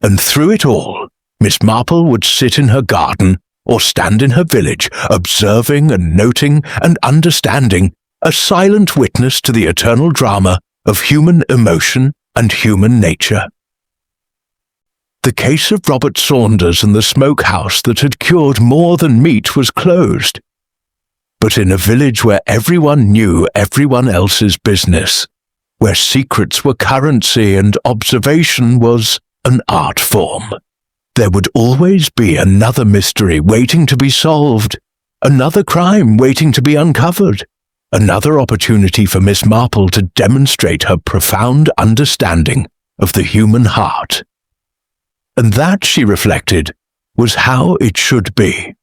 And through it all, Miss Marple would sit in her garden or stand in her village, observing and noting and understanding, a silent witness to the eternal drama of human emotion and human nature. The case of Robert Saunders and the smokehouse that had cured more than meat was closed. But in a village where everyone knew everyone else's business, where secrets were currency and observation was an art form. There would always be another mystery waiting to be solved, another crime waiting to be uncovered, another opportunity for Miss Marple to demonstrate her profound understanding of the human heart. And that, she reflected, was how it should be.